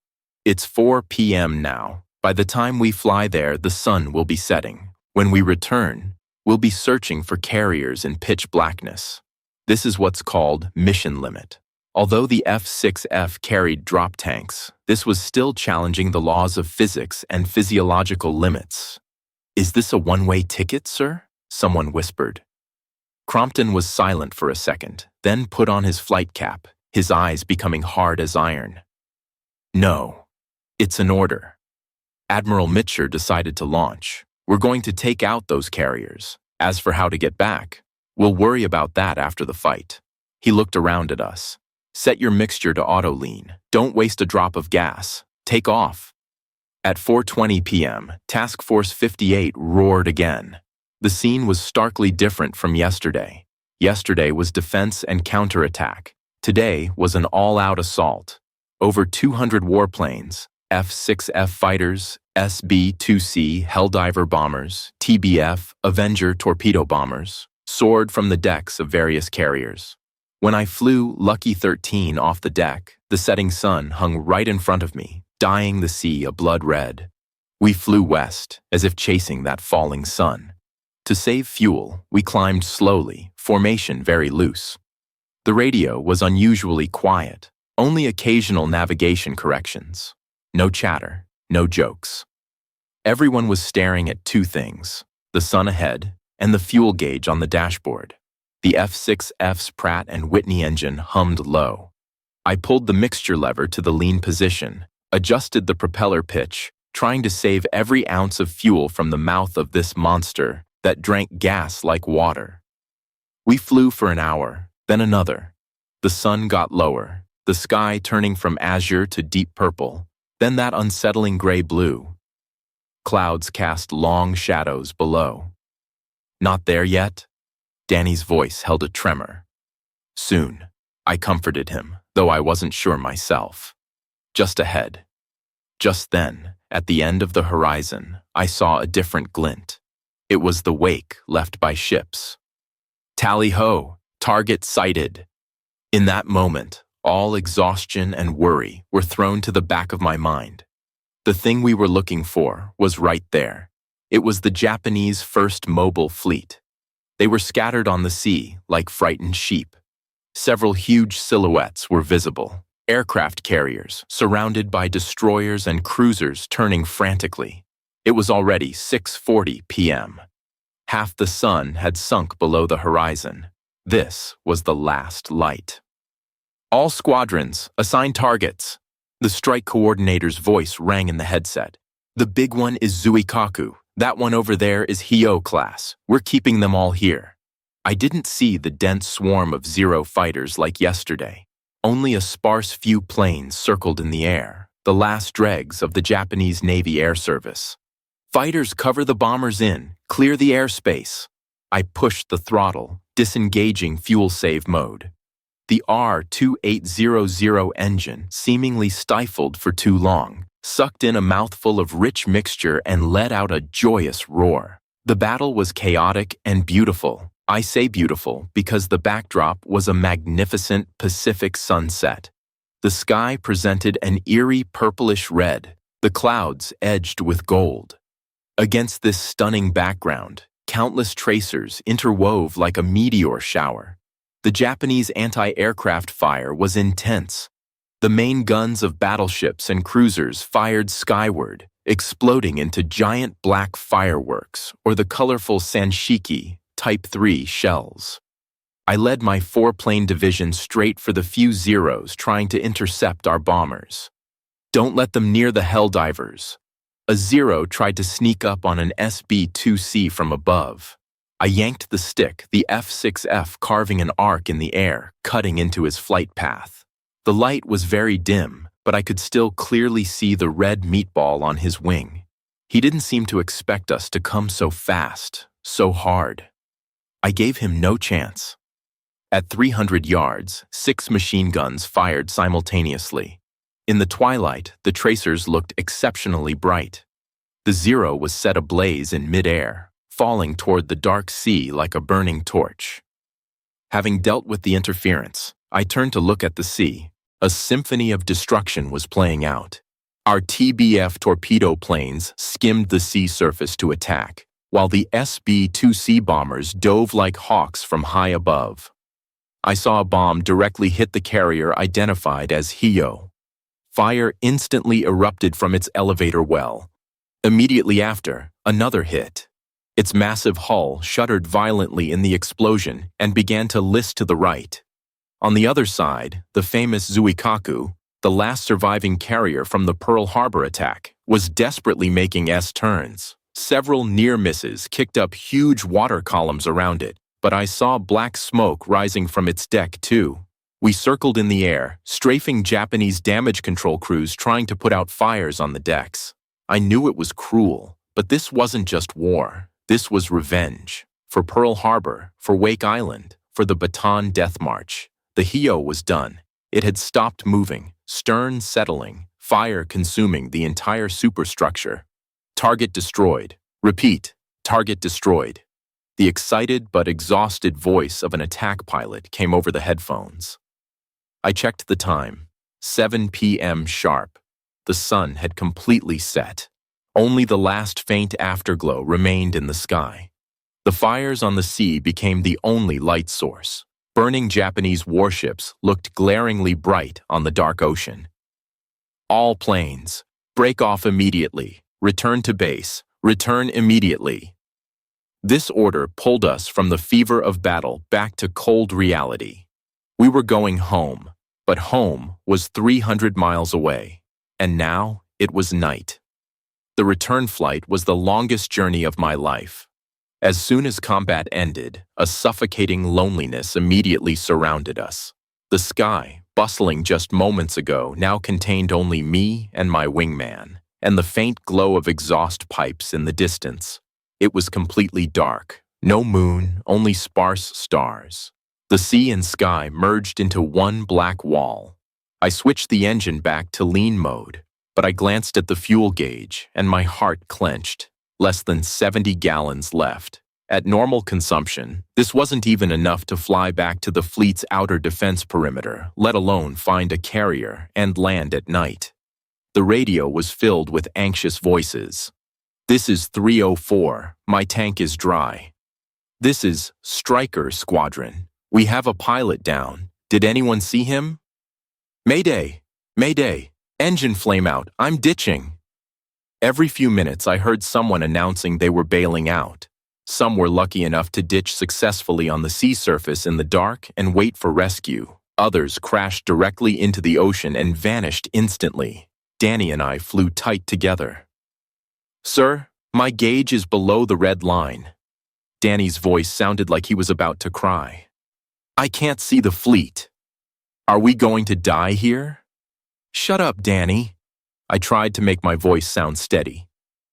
It's 4 p.m. now. By the time we fly there, the sun will be setting. When we return, we'll be searching for carriers in pitch blackness. This is what's called mission limit. Although the F-6F carried drop tanks, this was still challenging the laws of physics and physiological limits. "Is this a one-way ticket, sir?" someone whispered. Crompton was silent for a second, then put on his flight cap, his eyes becoming hard as iron. "No, it's an order." Admiral Mitcher decided to launch. "We're going to take out those carriers. As for how to get back, we'll worry about that after the fight." He looked around at us. "Set your mixture to auto lean. Don't waste a drop of gas. Take off." At 4:20 p.m., Task Force 58 roared again. The scene was starkly different from yesterday. Yesterday was defense and counterattack. Today was an all-out assault. Over 200 warplanes, F-6F fighters, SB-2C Helldiver bombers, TBF Avenger torpedo bombers, soared from the decks of various carriers. When I flew Lucky 13 off the deck, the setting sun hung right in front of me, dyeing the sea a blood red. We flew west, as if chasing that falling sun. To save fuel, we climbed slowly, formation very loose. The radio was unusually quiet, only occasional navigation corrections. No chatter, no jokes. Everyone was staring at two things, the sun ahead and the fuel gauge on the dashboard. The F-6F's Pratt & Whitney engine hummed low. I pulled the mixture lever to the lean position, adjusted the propeller pitch, trying to save every ounce of fuel from the mouth of this monster that drank gas like water. We flew for an hour, then another. The sun got lower, the sky turning from azure to deep purple, then that unsettling gray-blue. Clouds cast long shadows below. Not there yet? Danny's voice held a tremor. Soon, I comforted him, though I wasn't sure myself. Just ahead. Just then, at the end of the horizon, I saw a different glint. It was the wake left by ships. Tally-ho! Target sighted! In that moment, all exhaustion and worry were thrown to the back of my mind. The thing we were looking for was right there. It was the Japanese first mobile fleet. They were scattered on the sea like frightened sheep. Several huge silhouettes were visible, aircraft carriers surrounded by destroyers and cruisers turning frantically. It was already 6:40 p.m. Half the sun had sunk below the horizon. This was the last light. All squadrons, assign targets. The strike coordinator's voice rang in the headset. The big one is Zuikaku. That one over there is Hyo class. We're keeping them all here. I didn't see the dense swarm of Zero fighters like yesterday. Only a sparse few planes circled in the air, the last dregs of the Japanese Navy Air Service. Fighters cover the bombers in, clear the airspace. I pushed the throttle, disengaging fuel save mode. The R-2800 engine, seemingly stifled for too long, sucked in a mouthful of rich mixture and let out a joyous roar. The battle was chaotic and beautiful. I say beautiful because the backdrop was a magnificent Pacific sunset. The sky presented an eerie purplish red, the clouds edged with gold. Against this stunning background, countless tracers interwove like a meteor shower. The Japanese anti-aircraft fire was intense. The main guns of battleships and cruisers fired skyward, exploding into giant black fireworks or the colorful Sanshiki Type 3 shells. I led my 4-plane division straight for the few Zeros trying to intercept our bombers. Don't let them near the Helldivers. A Zero tried to sneak up on an SB-2C from above. I yanked the stick, the F-6F carving an arc in the air, cutting into his flight path. The light was very dim, but I could still clearly see the red meatball on his wing. He didn't seem to expect us to come so fast, so hard. I gave him no chance. At 300 yards, 6 machine guns fired simultaneously. In the twilight, the tracers looked exceptionally bright. The Zero was set ablaze in midair, falling toward the dark sea like a burning torch. Having dealt with the interference, I turned to look at the sea. A symphony of destruction was playing out. Our TBF torpedo planes skimmed the sea surface to attack, while the SB-2C bombers dove like hawks from high above. I saw a bomb directly hit the carrier identified as Hyo. Fire instantly erupted from its elevator well. Immediately after, another hit. Its massive hull shuddered violently in the explosion and began to list to the right. On the other side, the famous Zuikaku, the last surviving carrier from the Pearl Harbor attack, was desperately making S-turns. Several near misses kicked up huge water columns around it, but I saw black smoke rising from its deck too. We circled in the air, strafing Japanese damage control crews trying to put out fires on the decks. I knew it was cruel, but this wasn't just war. This was revenge. For Pearl Harbor, for Wake Island, for the Bataan Death March. The Hyo was done. It had stopped moving, stern settling, fire consuming the entire superstructure. Target destroyed. Repeat, target destroyed. The excited but exhausted voice of an attack pilot came over the headphones. I checked the time. 7 p.m. sharp. The sun had completely set. Only the last faint afterglow remained in the sky. The fires on the sea became the only light source. Burning Japanese warships looked glaringly bright on the dark ocean. All planes, break off immediately. Return to base. Return immediately. This order pulled us from the fever of battle back to cold reality. We were going home, but home was 300 miles away, and now it was night. The return flight was the longest journey of my life. As soon as combat ended, a suffocating loneliness immediately surrounded us. The sky, bustling just moments ago, now contained only me and my wingman, and the faint glow of exhaust pipes in the distance. It was completely dark. No moon, only sparse stars. The sea and sky merged into one black wall. I switched the engine back to lean mode, but I glanced at the fuel gauge and my heart clenched. Less than 70 gallons left. At normal consumption, this wasn't even enough to fly back to the fleet's outer defense perimeter, let alone find a carrier and land at night. The radio was filled with anxious voices. This is 304. My tank is dry. This is Striker Squadron. We have a pilot down. Did anyone see him? Mayday! Mayday! Engine flame out. I'm ditching. Every few minutes I heard someone announcing they were bailing out. Some were lucky enough to ditch successfully on the sea surface in the dark and wait for rescue. Others crashed directly into the ocean and vanished instantly. Danny and I flew tight together. Sir, my gauge is below the red line. Danny's voice sounded like he was about to cry. I can't see the fleet. Are we going to die here? Shut up, Danny. I tried to make my voice sound steady.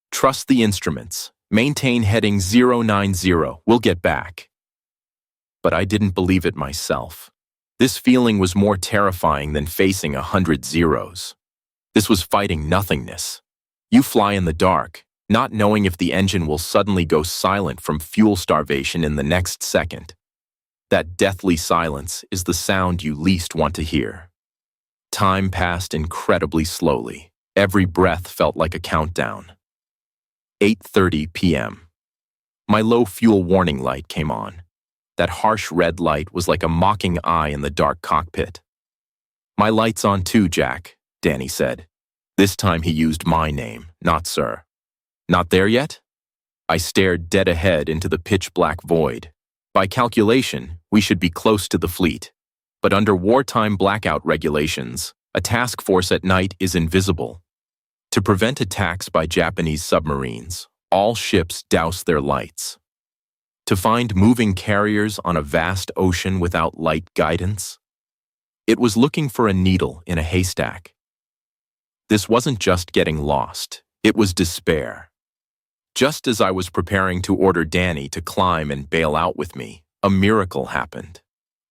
Trust the instruments. Maintain heading 090. We'll get back. But I didn't believe it myself. This feeling was more terrifying than facing 100 zeros. This was fighting nothingness. You fly in the dark, not knowing if the engine will suddenly go silent from fuel starvation in the next second. That deathly silence is the sound you least want to hear. Time passed incredibly slowly. Every breath felt like a countdown. 8:30 p.m. My low fuel warning light came on. That harsh red light was like a mocking eye in the dark cockpit. My light's on too, Jack, Danny said. This time he used my name, not sir. Not there yet? I stared dead ahead into the pitch-black void. By calculation, we should be close to the fleet. But under wartime blackout regulations, a task force at night is invisible. To prevent attacks by Japanese submarines, all ships douse their lights. To find moving carriers on a vast ocean without light guidance, it was looking for a needle in a haystack. This wasn't just getting lost, it was despair. Just as I was preparing to order Danny to climb and bail out with me, a miracle happened.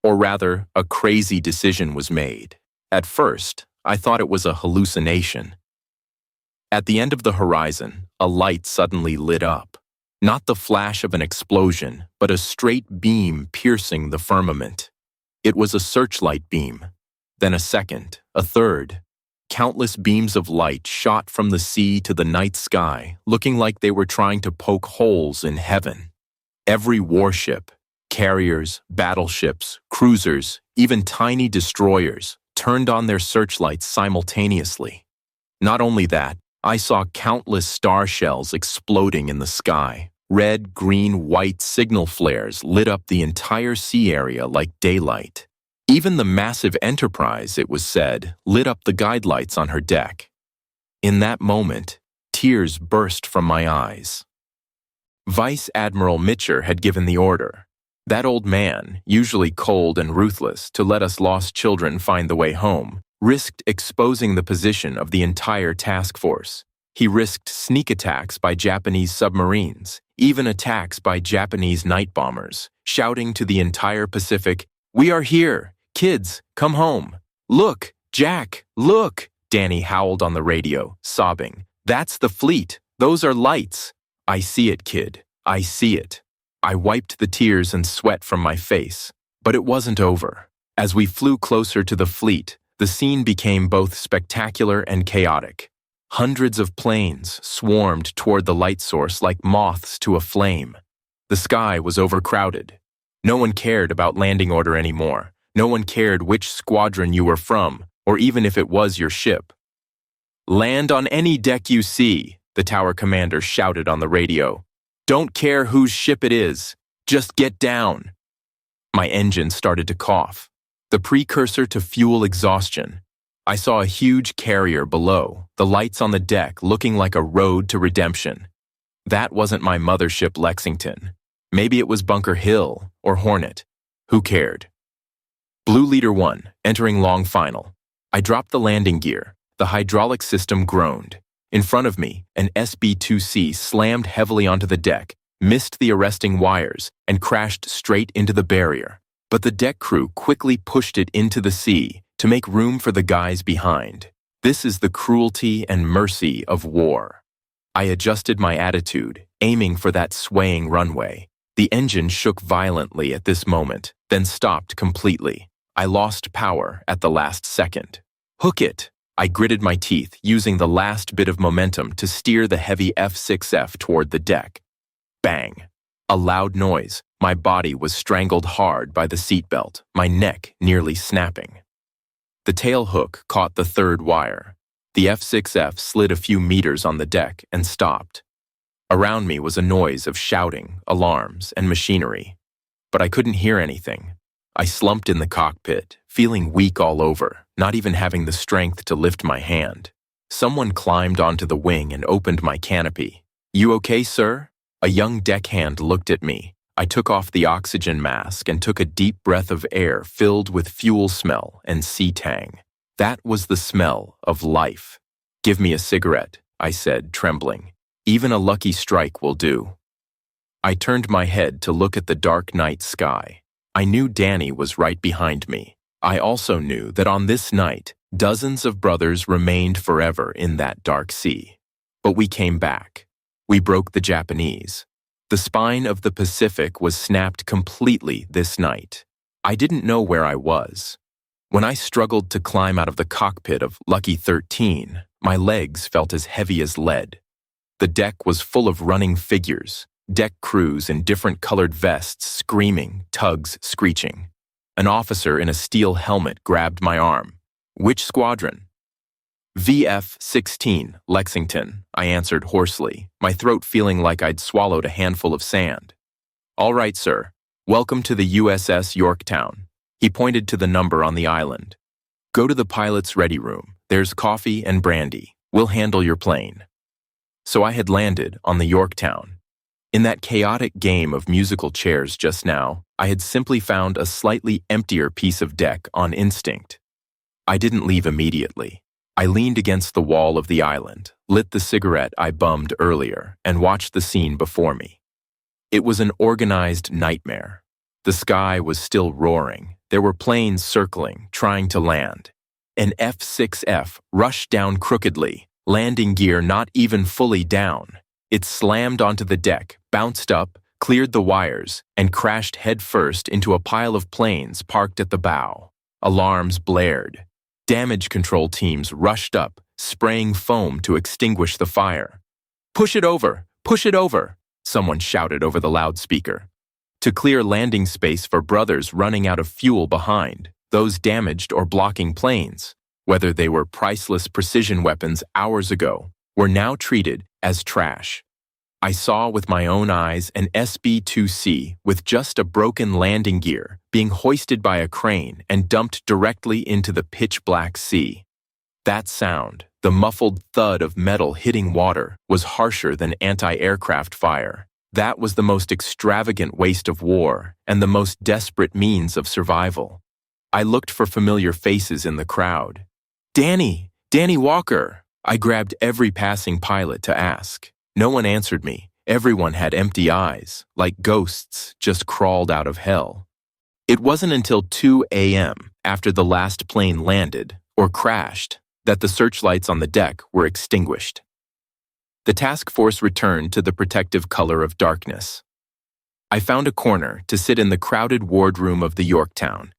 Or rather, a crazy decision was made. At first, I thought it was a hallucination. At the end of the horizon, a light suddenly lit up. Not the flash of an explosion, but a straight beam piercing the firmament. It was a searchlight beam. Then a second, a third. Countless beams of light shot from the sea to the night sky, looking like they were trying to poke holes in heaven. Every warship, carriers, battleships, cruisers, even tiny destroyers, turned on their searchlights simultaneously. Not only that, I saw countless star shells exploding in the sky. Red, green, white signal flares lit up the entire sea area like daylight. Even the massive Enterprise, it was said, lit up the guide lights on her deck. In that moment, tears burst from my eyes. Vice Admiral Mitcher had given the order. That old man, usually cold and ruthless to let us lost children find the way home, risked exposing the position of the entire task force. He risked sneak attacks by Japanese submarines, even attacks by Japanese night bombers, shouting to the entire Pacific, "We are here! Kids, come home! Look, Jack, look! Danny howled on the radio, sobbing. "That's the fleet. Those are lights." "I see it, kid. I see it." I wiped the tears and sweat from my face. But it wasn't over. As we flew closer to the fleet, the scene became both spectacular and chaotic. Hundreds of planes swarmed toward the light source like moths to a flame. The sky was overcrowded. No one cared about landing order anymore. No one cared which squadron you were from, or even if it was your ship. "Land on any deck you see," the tower commander shouted on the radio. "Don't care whose ship it is. Just get down." My engine started to cough, the precursor to fuel exhaustion. I saw a huge carrier below, the lights on the deck looking like a road to redemption. That wasn't my mothership Lexington. Maybe it was Bunker Hill or Hornet. Who cared? Blue Leader 1, entering long final. I dropped the landing gear. The hydraulic system groaned. In front of me, an SB-2C slammed heavily onto the deck, missed the arresting wires, and crashed straight into the barrier. But the deck crew quickly pushed it into the sea to make room for the guys behind. This is the cruelty and mercy of war. I adjusted my attitude, aiming for that swaying runway. The engine shook violently at this moment, then stopped completely. I lost power at the last second. "Hook it!" I gritted my teeth, using the last bit of momentum to steer the heavy F-6F toward the deck. Bang! A loud noise. My body was strangled hard by the seatbelt, my neck nearly snapping. The tail hook caught the third wire. The F-6F slid a few meters on the deck and stopped. Around me was a noise of shouting, alarms, and machinery. But I couldn't hear anything. I slumped in the cockpit, feeling weak all over, not even having the strength to lift my hand. Someone climbed onto the wing and opened my canopy. "You okay, sir?" A young deckhand looked at me. I took off the oxygen mask and took a deep breath of air filled with fuel smell and sea tang. That was the smell of life. "Give me a cigarette," I said, trembling. "Even a lucky strike will do." I turned my head to look at the dark night sky. I knew Danny was right behind me. I also knew that on this night, dozens of brothers remained forever in that dark sea. But we came back. We broke the Japanese. The spine of the Pacific was snapped completely this night. I didn't know where I was. When I struggled to climb out of the cockpit of Lucky 13, my legs felt as heavy as lead. The deck was full of running figures, deck crews in different colored vests screaming, tugs screeching. An officer in a steel helmet grabbed my arm. "Which squadron?" "VF-16, Lexington," I answered hoarsely, my throat feeling like I'd swallowed a handful of sand. "All right, sir. Welcome to the USS Yorktown." He pointed to the number on the island. "Go to the pilot's ready room. There's coffee and brandy. We'll handle your plane." So I had landed on the Yorktown. In that chaotic game of musical chairs just now, I had simply found a slightly emptier piece of deck on instinct. I didn't leave immediately. I leaned against the wall of the island, lit the cigarette I bummed earlier, and watched the scene before me. It was an organized nightmare. The sky was still roaring. There were planes circling, trying to land. An F-6F rushed down crookedly, landing gear not even fully down. It slammed onto the deck, bounced up, cleared the wires, and crashed headfirst into a pile of planes parked at the bow. Alarms blared. Damage control teams rushed up, spraying foam to extinguish the fire. "Push it over! Push it over!" someone shouted over the loudspeaker. To clear landing space for brothers running out of fuel behind, those damaged or blocking planes, whether they were priceless precision weapons hours ago, were now treated as trash. I saw with my own eyes an SB-2C with just a broken landing gear being hoisted by a crane and dumped directly into the pitch-black sea. That sound, the muffled thud of metal hitting water, was harsher than anti-aircraft fire. That was the most extravagant waste of war and the most desperate means of survival. I looked for familiar faces in the crowd. "Danny! Danny Walker!" I grabbed every passing pilot to ask. No one answered me. Everyone had empty eyes, like ghosts just crawled out of hell. It wasn't until 2 a.m., after the last plane landed, or crashed, that the searchlights on the deck were extinguished. The task force returned to the protective color of darkness. I found a corner to sit in the crowded wardroom of the Yorktown.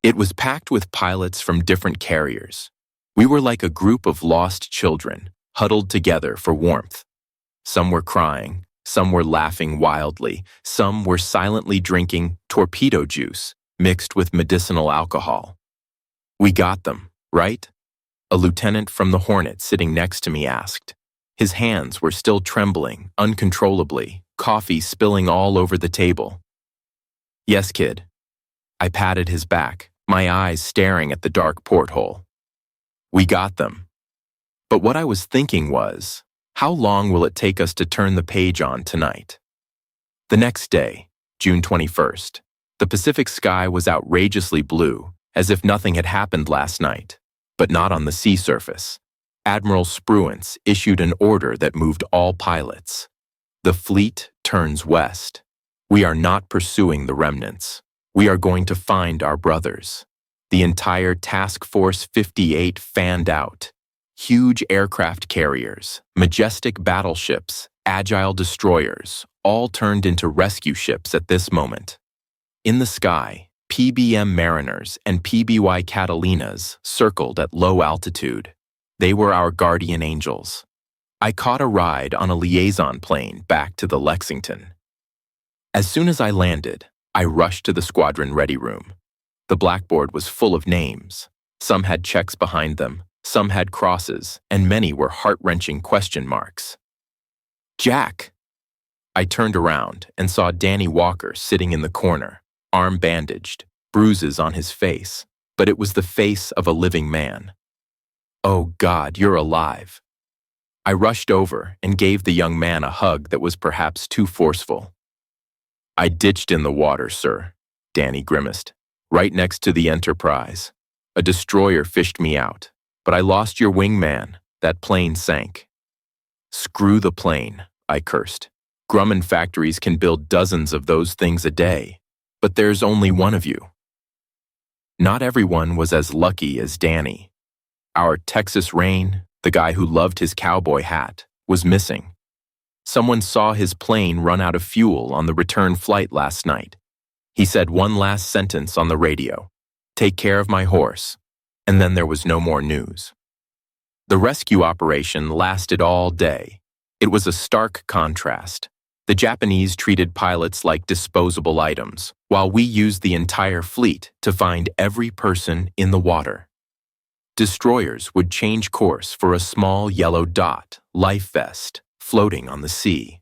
It was packed with pilots from different carriers. We were like a group of lost children, huddled together for warmth. Some were crying, some were laughing wildly, some were silently drinking torpedo juice mixed with medicinal alcohol. "We got them, right?" a lieutenant from the Hornet sitting next to me asked. His hands were still trembling uncontrollably, coffee spilling all over the table. "Yes, kid." I patted his back, my eyes staring at the dark porthole. "We got them." But what I was thinking was, how long will it take us to turn the page on tonight? The next day, June 21st, the Pacific sky was outrageously blue, as if nothing had happened last night, but not on the sea surface. Admiral Spruance issued an order that moved all pilots. The fleet turns west. We are not pursuing the remnants. We are going to find our brothers. The entire Task Force 58 fanned out. Huge aircraft carriers, majestic battleships, agile destroyers, all turned into rescue ships at this moment. In the sky, PBM Mariners and PBY Catalinas circled at low altitude. They were our guardian angels. I caught a ride on a liaison plane back to the Lexington. As soon as I landed, I rushed to the squadron ready room. The blackboard was full of names. Some had checks behind them, some had crosses, and many were heart-wrenching question marks. "Jack!" I turned around and saw Danny Walker sitting in the corner, arm bandaged, bruises on his face, but it was the face of a living man. "Oh God, you're alive." I rushed over and gave the young man a hug that was perhaps too forceful. "I ditched in the water, sir," Danny grimaced, "right next to the Enterprise. A destroyer fished me out, but I lost your wingman. That plane sank." "Screw the plane," I cursed. "Grumman factories can build dozens of those things a day, but there's only one of you." Not everyone was as lucky as Danny. Our Texas Rain, the guy who loved his cowboy hat, was missing. Someone saw his plane run out of fuel on the return flight last night. He said one last sentence on the radio, "Take care of my horse," and then there was no more news. The rescue operation lasted all day. It was a stark contrast. The Japanese treated pilots like disposable items, while we used the entire fleet to find every person in the water. Destroyers would change course for a small yellow dot, life vest, floating on the sea.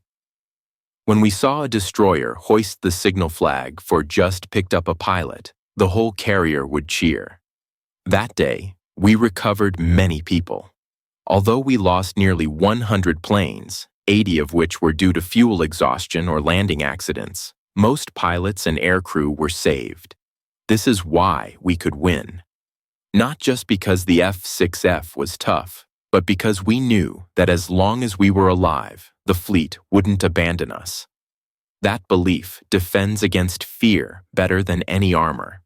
When we saw a destroyer hoist the signal flag for just picked up a pilot, the whole carrier would cheer. That day, we recovered many people. Although we lost nearly 100 planes, 80 of which were due to fuel exhaustion or landing accidents, most pilots and aircrew were saved. This is why we could win. Not just because the F-6F was tough, but because we knew that as long as we were alive, the fleet wouldn't abandon us. That belief defends against fear better than any armor.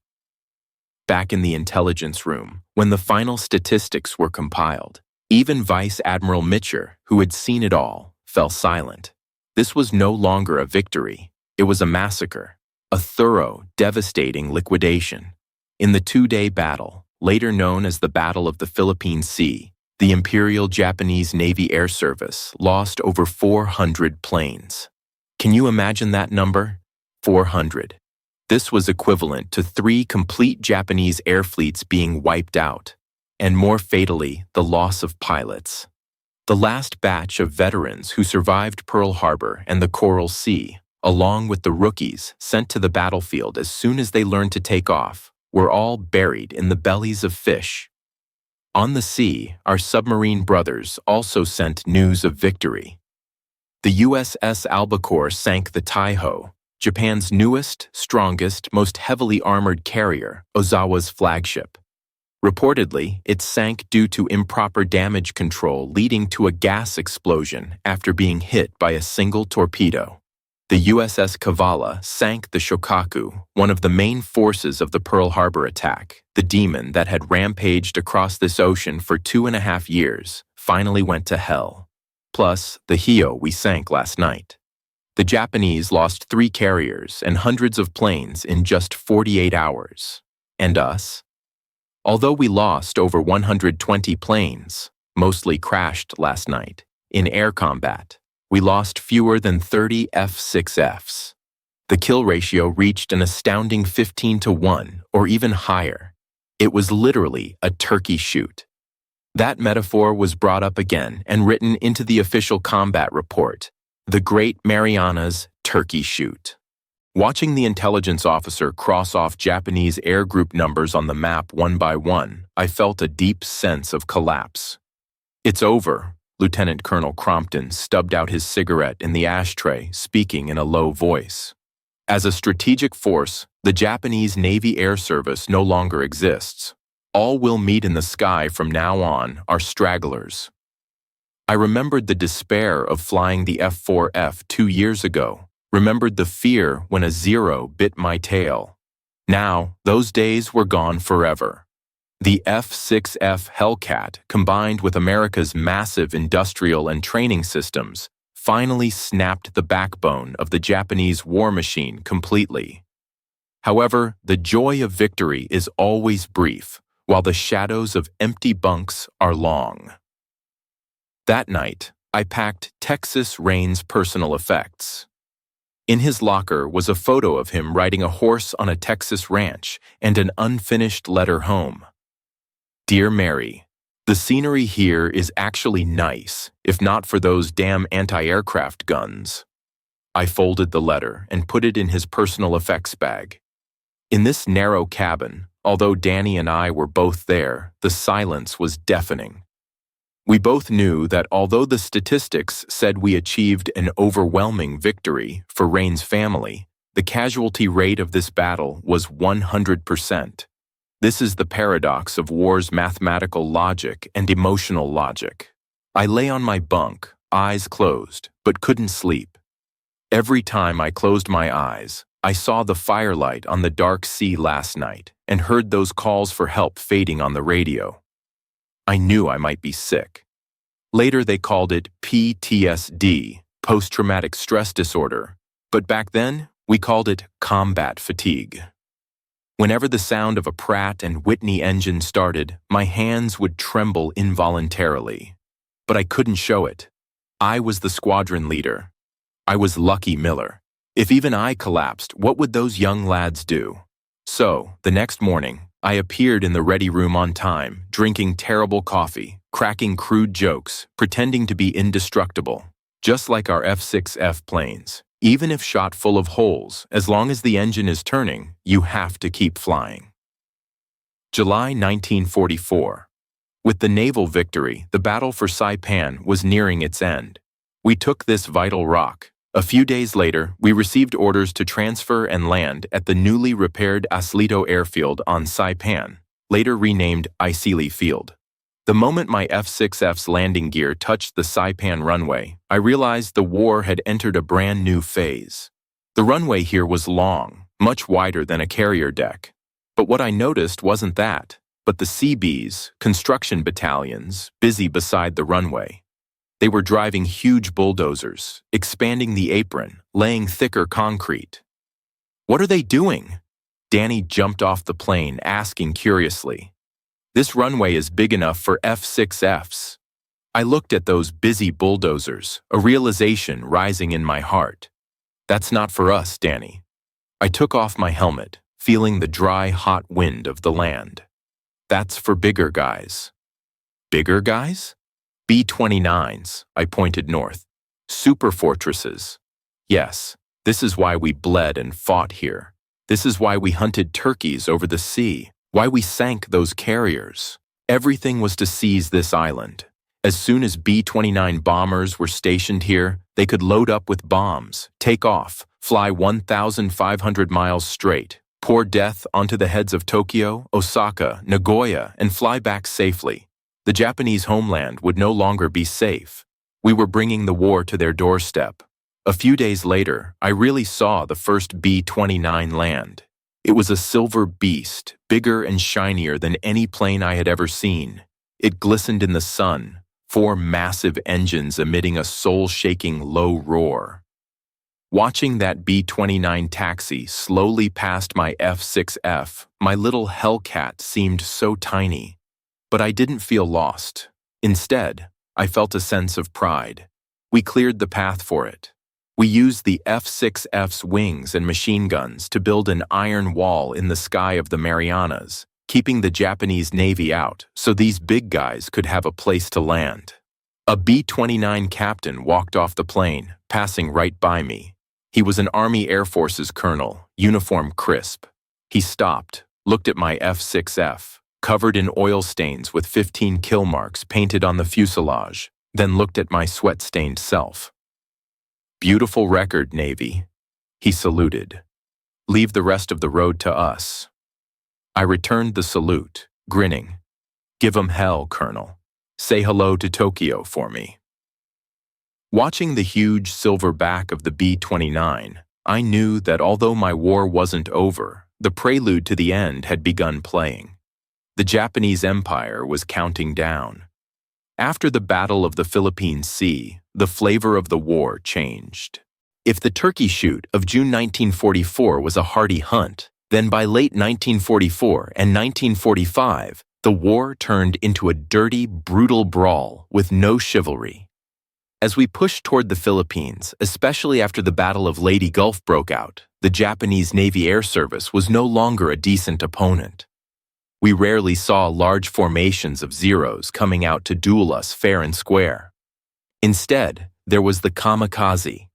Back in the intelligence room, when the final statistics were compiled, even Vice Admiral Mitcher, who had seen it all, fell silent. This was no longer a victory. It was a massacre, a thorough, devastating liquidation. In the 2-day battle, later known as the Battle of the Philippine Sea, the Imperial Japanese Navy Air Service lost over 400 planes. Can you imagine that number? 400. This was equivalent to 3 complete Japanese air fleets being wiped out, and more fatally, the loss of pilots. The last batch of veterans who survived Pearl Harbor and the Coral Sea, along with the rookies sent to the battlefield as soon as they learned to take off, were all buried in the bellies of fish. On the sea, our submarine brothers also sent news of victory. The USS Albacore sank the Taiho, Japan's newest, strongest, most heavily armored carrier, Ozawa's flagship. Reportedly, it sank due to improper damage control leading to a gas explosion after being hit by a single torpedo. The USS Kavala sank the Shokaku, one of the main forces of the Pearl Harbor attack. The demon that had rampaged across this ocean for 2.5 years finally went to hell. Plus, the Hio we sank last night. The Japanese lost 3 carriers and hundreds of planes in just 48 hours. And us? Although we lost over 120 planes, mostly crashed last night, in air combat, we lost fewer than 30 F-6Fs. The kill ratio reached an astounding 15-1 or even higher. It was literally a turkey shoot. That metaphor was brought up again and written into the official combat report, the Great Marianas Turkey Shoot. Watching the intelligence officer cross off Japanese air group numbers on the map one by one, I felt a deep sense of collapse. "It's over," Lieutenant Colonel Crompton stubbed out his cigarette in the ashtray, speaking in a low voice. "As a strategic force, the Japanese Navy Air Service no longer exists. All we'll meet in the sky from now on are stragglers." I remembered the despair of flying the F-4F 2 years ago, remembered the fear when a Zero bit my tail. Now, those days were gone forever. The F-6F Hellcat, combined with America's massive industrial and training systems, finally snapped the backbone of the Japanese war machine completely. However, the joy of victory is always brief, while the shadows of empty bunks are long. That night, I packed Texas Rain's personal effects. In his locker was a photo of him riding a horse on a Texas ranch and an unfinished letter home. "Dear Mary, the scenery here is actually nice, if not for those damn anti-aircraft guns." I folded the letter and put it in his personal effects bag. In this narrow cabin, although Danny and I were both there, the silence was deafening. We both knew that although the statistics said we achieved an overwhelming victory for Rain's family, the casualty rate of this battle was 100%. This is the paradox of war's mathematical logic and emotional logic. I lay on my bunk, eyes closed, but couldn't sleep. Every time I closed my eyes, I saw the firelight on the dark sea last night and heard those calls for help fading on the radio. I knew I might be sick. Later they called it PTSD, post-traumatic stress disorder, but back then we called it combat fatigue. Whenever the sound of a Pratt and Whitney engine started, my hands would tremble involuntarily. But I couldn't show it. I was the squadron leader. I was Lucky Miller. If even I collapsed, what would those young lads do? So, the next morning, I appeared in the ready room on time, drinking terrible coffee, cracking crude jokes, pretending to be indestructible, just like our F-6F planes. Even if shot full of holes, as long as the engine is turning, you have to keep flying. July 1944. With the naval victory, the battle for Saipan was nearing its end. We took this vital rock. A few days later, we received orders to transfer and land at the newly repaired Aslito Airfield on Saipan, later renamed Isili Field. The moment my F-6F's landing gear touched the Saipan runway, I realized the war had entered a brand new phase. The runway here was long, much wider than a carrier deck. But what I noticed wasn't that, but the Seabees, construction battalions, busy beside the runway. They were driving huge bulldozers, expanding the apron, laying thicker concrete. "What are they doing?" Danny jumped off the plane, asking curiously. "This runway is big enough for F-6Fs. I looked at those busy bulldozers, a realization rising in my heart. "That's not for us, Danny." I took off my helmet, feeling the dry, hot wind of the land. "That's for bigger guys." "Bigger guys?" B-29s, I pointed north. "Super fortresses." "Yes, this is why we bled and fought here. This is why we hunted turkeys over the sea, why we sank those carriers. Everything was to seize this island. As soon as B-29 bombers were stationed here, they could load up with bombs, take off, fly 1,500 miles straight, pour death onto the heads of Tokyo, Osaka, Nagoya, and fly back safely. The Japanese homeland would no longer be safe. We were bringing the war to their doorstep. A few days later, I really saw the first B-29 land. It was a silver beast, bigger and shinier than any plane I had ever seen. It glistened in the sun, 4 massive engines emitting a soul-shaking low roar. Watching that B-29 taxi slowly past my F-6F, my little Hellcat seemed so tiny. But I didn't feel lost. Instead, I felt a sense of pride. We cleared the path for it. We used the F-6F's wings and machine guns to build an iron wall in the sky of the Marianas, keeping the Japanese Navy out so these big guys could have a place to land. A B-29 captain walked off the plane, passing right by me. He was an Army Air Forces colonel, uniform crisp. He stopped, looked at my F-6F, covered in oil stains with 15 kill marks painted on the fuselage, then looked at my sweat-stained self. "Beautiful record, Navy." He saluted. "Leave the rest of the road to us." I returned the salute, grinning. "Give 'em hell, Colonel. Say hello to Tokyo for me." Watching the huge silver back of the B-29, I knew that although my war wasn't over, the prelude to the end had begun playing. The Japanese Empire was counting down. After the Battle of the Philippine Sea, the flavor of the war changed. If the Turkey Shoot of June 1944 was a hearty hunt, then by late 1944 and 1945, the war turned into a dirty, brutal brawl with no chivalry. As we pushed toward the Philippines, especially after the Battle of Leyte Gulf broke out, the Japanese Navy Air Service was no longer a decent opponent. We rarely saw large formations of Zeros coming out to duel us fair and square. Instead, there was the kamikaze.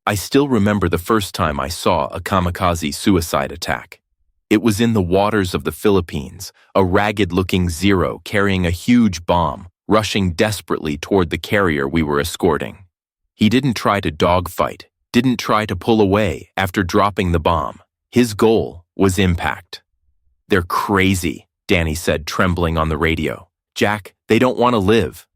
I still remember the first time I saw a kamikaze suicide attack. It was in the waters of the Philippines, a ragged-looking Zero carrying a huge bomb, rushing desperately toward the carrier we were escorting. He didn't try to dogfight, didn't try to pull away after dropping the bomb. His goal was impact. "They're crazy," Danny said, trembling on the radio. "Jack, they don't want to live."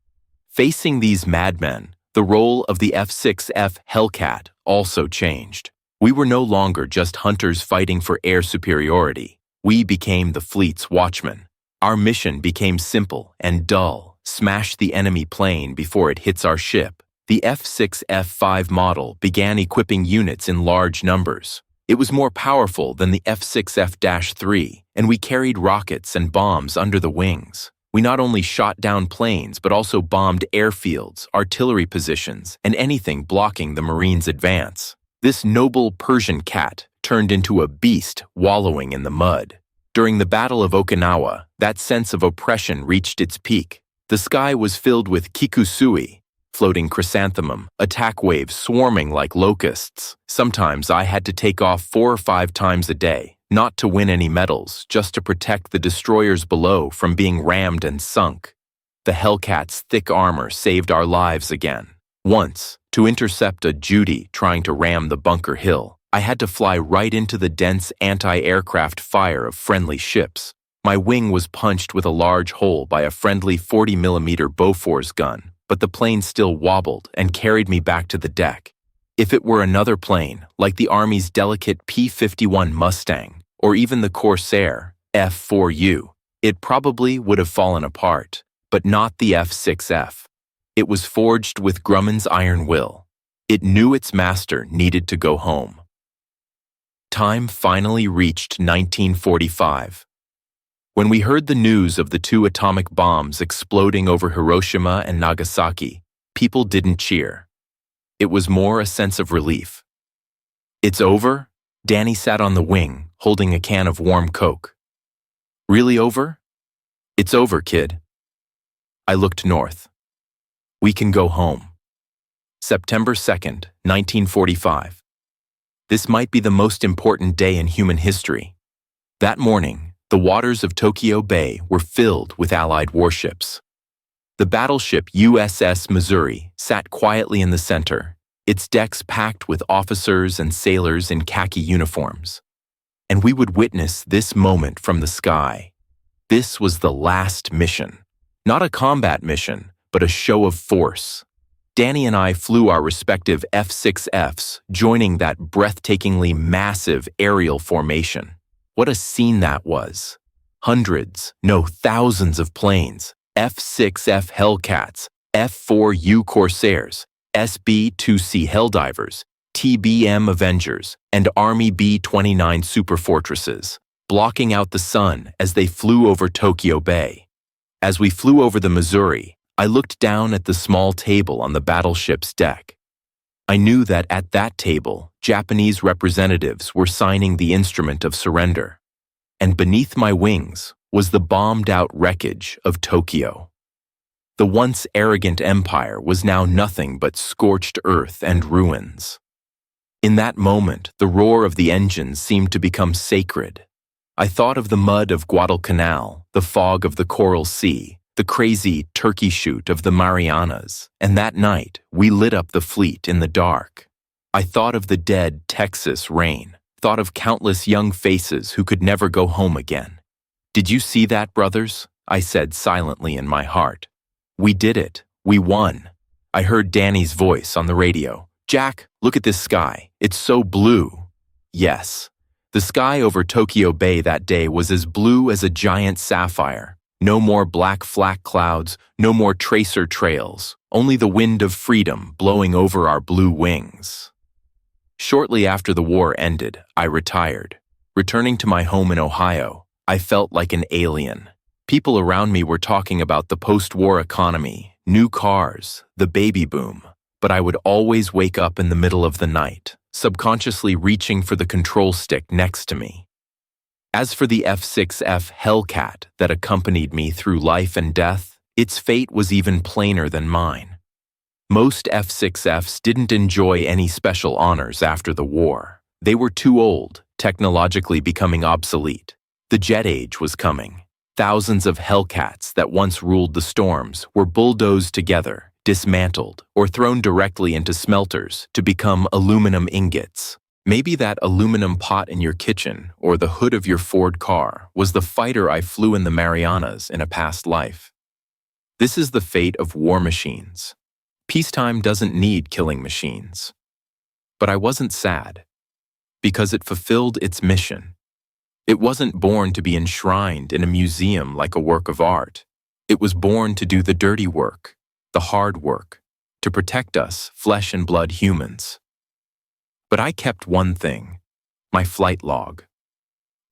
Facing these madmen, the role of the F-6F Hellcat also changed. We were no longer just hunters fighting for air superiority. We became the fleet's watchmen. Our mission became simple and dull: smash the enemy plane before it hits our ship. The F-6F-5 model began equipping units in large numbers. It was more powerful than the F-6F-3, and we carried rockets and bombs under the wings. We not only shot down planes, but also bombed airfields, artillery positions, and anything blocking the Marines' advance. This noble Persian cat turned into a beast wallowing in the mud. During the Battle of Okinawa, that sense of oppression reached its peak. The sky was filled with kikusui, floating chrysanthemum, attack waves swarming like locusts. Sometimes I had to take off 4 or 5 times a day, not to win any medals, just to protect the destroyers below from being rammed and sunk. The Hellcat's thick armor saved our lives again. Once, to intercept a Judy trying to ram the bunker hill, I had to fly right into the dense anti-aircraft fire of friendly ships. My wing was punched with a large hole by a friendly 40mm Bofors gun, but the plane still wobbled and carried me back to the deck. If it were another plane, like the Army's delicate P-51 Mustang, or even the Corsair F-4U, it probably would have fallen apart, but not the F-6F. It was forged with Grumman's iron will. It knew its master needed to go home. Time finally reached 1945. When we heard the news of the 2 atomic bombs exploding over Hiroshima and Nagasaki, people didn't cheer. It was more a sense of relief. "It's over?" Danny sat on the wing, holding a can of warm Coke. "Really over?" "It's over, kid." I looked north. "We can go home." September 2nd, 1945. This might be the most important day in human history. That morning, the waters of Tokyo Bay were filled with Allied warships. The battleship USS Missouri sat quietly in the center, its decks packed with officers and sailors in khaki uniforms. And we would witness this moment from the sky. This was the last mission. Not a combat mission, but a show of force. Danny and I flew our respective F-6Fs, joining that breathtakingly massive aerial formation. What a scene that was. Hundreds, no thousands of planes, F-6F Hellcats, F-4U Corsairs, SB-2C Helldivers, TBM Avengers, and Army B-29 Superfortresses, blocking out the sun as they flew over Tokyo Bay. As we flew over the Missouri, I looked down at the small table on the battleship's deck. I knew that at that table, Japanese representatives were signing the instrument of surrender. And beneath my wings was the bombed-out wreckage of Tokyo. The once arrogant empire was now nothing but scorched earth and ruins. In that moment, the roar of the engines seemed to become sacred. I thought of the mud of Guadalcanal, the fog of the Coral Sea, the crazy turkey shoot of the Marianas, and that night we lit up the fleet in the dark. I thought of the dead Texas rain, thought of countless young faces who could never go home again. "Did you see that, brothers?" I said silently in my heart. "We did it. We won." I heard Danny's voice on the radio. "Jack, look at this sky. It's so blue." Yes, the sky over Tokyo Bay that day was as blue as a giant sapphire. No more black flak clouds, no more tracer trails, only the wind of freedom blowing over our blue wings. Shortly after the war ended, I retired. Returning to my home in Ohio, I felt like an alien. People around me were talking about the post-war economy, new cars, the baby boom, but I would always wake up in the middle of the night, subconsciously reaching for the control stick next to me. As for the F-6F Hellcat that accompanied me through life and death, its fate was even plainer than mine. Most F-6Fs didn't enjoy any special honors after the war. They were too old, technologically becoming obsolete. The jet age was coming. Thousands of Hellcats that once ruled the storms were bulldozed together, dismantled, or thrown directly into smelters to become aluminum ingots. Maybe that aluminum pot in your kitchen or the hood of your Ford car was the fighter I flew in the Marianas in a past life. This is the fate of war machines. Peacetime doesn't need killing machines. But I wasn't sad, because it fulfilled its mission. It wasn't born to be enshrined in a museum like a work of art. It was born to do the dirty work, the hard work, to protect us, flesh and blood humans. But I kept one thing, my flight log.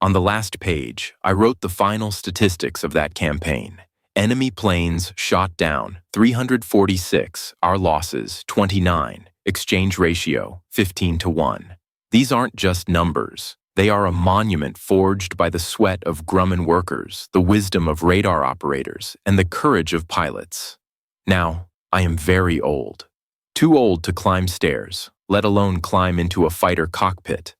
On the last page, I wrote the final statistics of that campaign. Enemy planes shot down, 346, our losses, 29, exchange ratio, 15-1. These aren't just numbers. They are a monument forged by the sweat of Grumman workers, the wisdom of radar operators, and the courage of pilots. Now, I am very old. Too old to climb stairs, let alone climb into a fighter cockpit.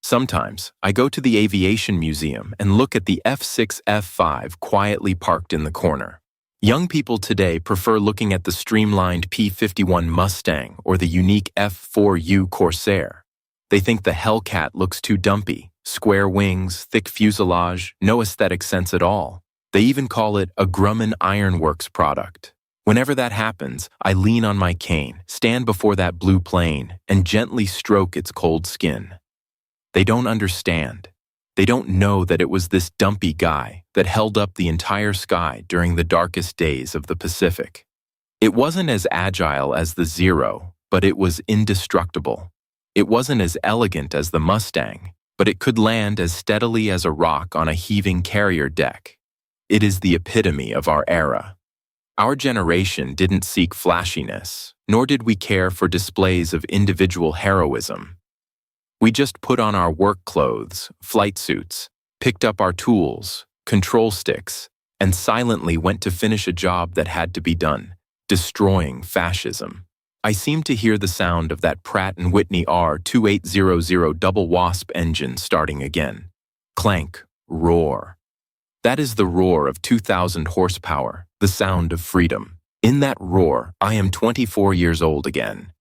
Sometimes, I go to the Aviation Museum and look at the F-6F-5 quietly parked in the corner. Young people today prefer looking at the streamlined P-51 Mustang or the unique F-4U Corsair. They think the Hellcat looks too dumpy, square wings, thick fuselage, no aesthetic sense at all. They even call it a Grumman Ironworks product. Whenever that happens, I lean on my cane, stand before that blue plane, and gently stroke its cold skin. They don't understand. They don't know that it was this dumpy guy that held up the entire sky during the darkest days of the Pacific. It wasn't as agile as the Zero, but it was indestructible. It wasn't as elegant as the Mustang, but it could land as steadily as a rock on a heaving carrier deck. It is the epitome of our era. Our generation didn't seek flashiness, nor did we care for displays of individual heroism. We just put on our work clothes, flight suits, picked up our tools, control sticks, and silently went to finish a job that had to be done, destroying fascism. I seemed to hear the sound of that Pratt & Whitney R2800 double wasp engine starting again. Clank, roar. That is the roar of 2,000 horsepower, the sound of freedom. In that roar, I am 24 years old again.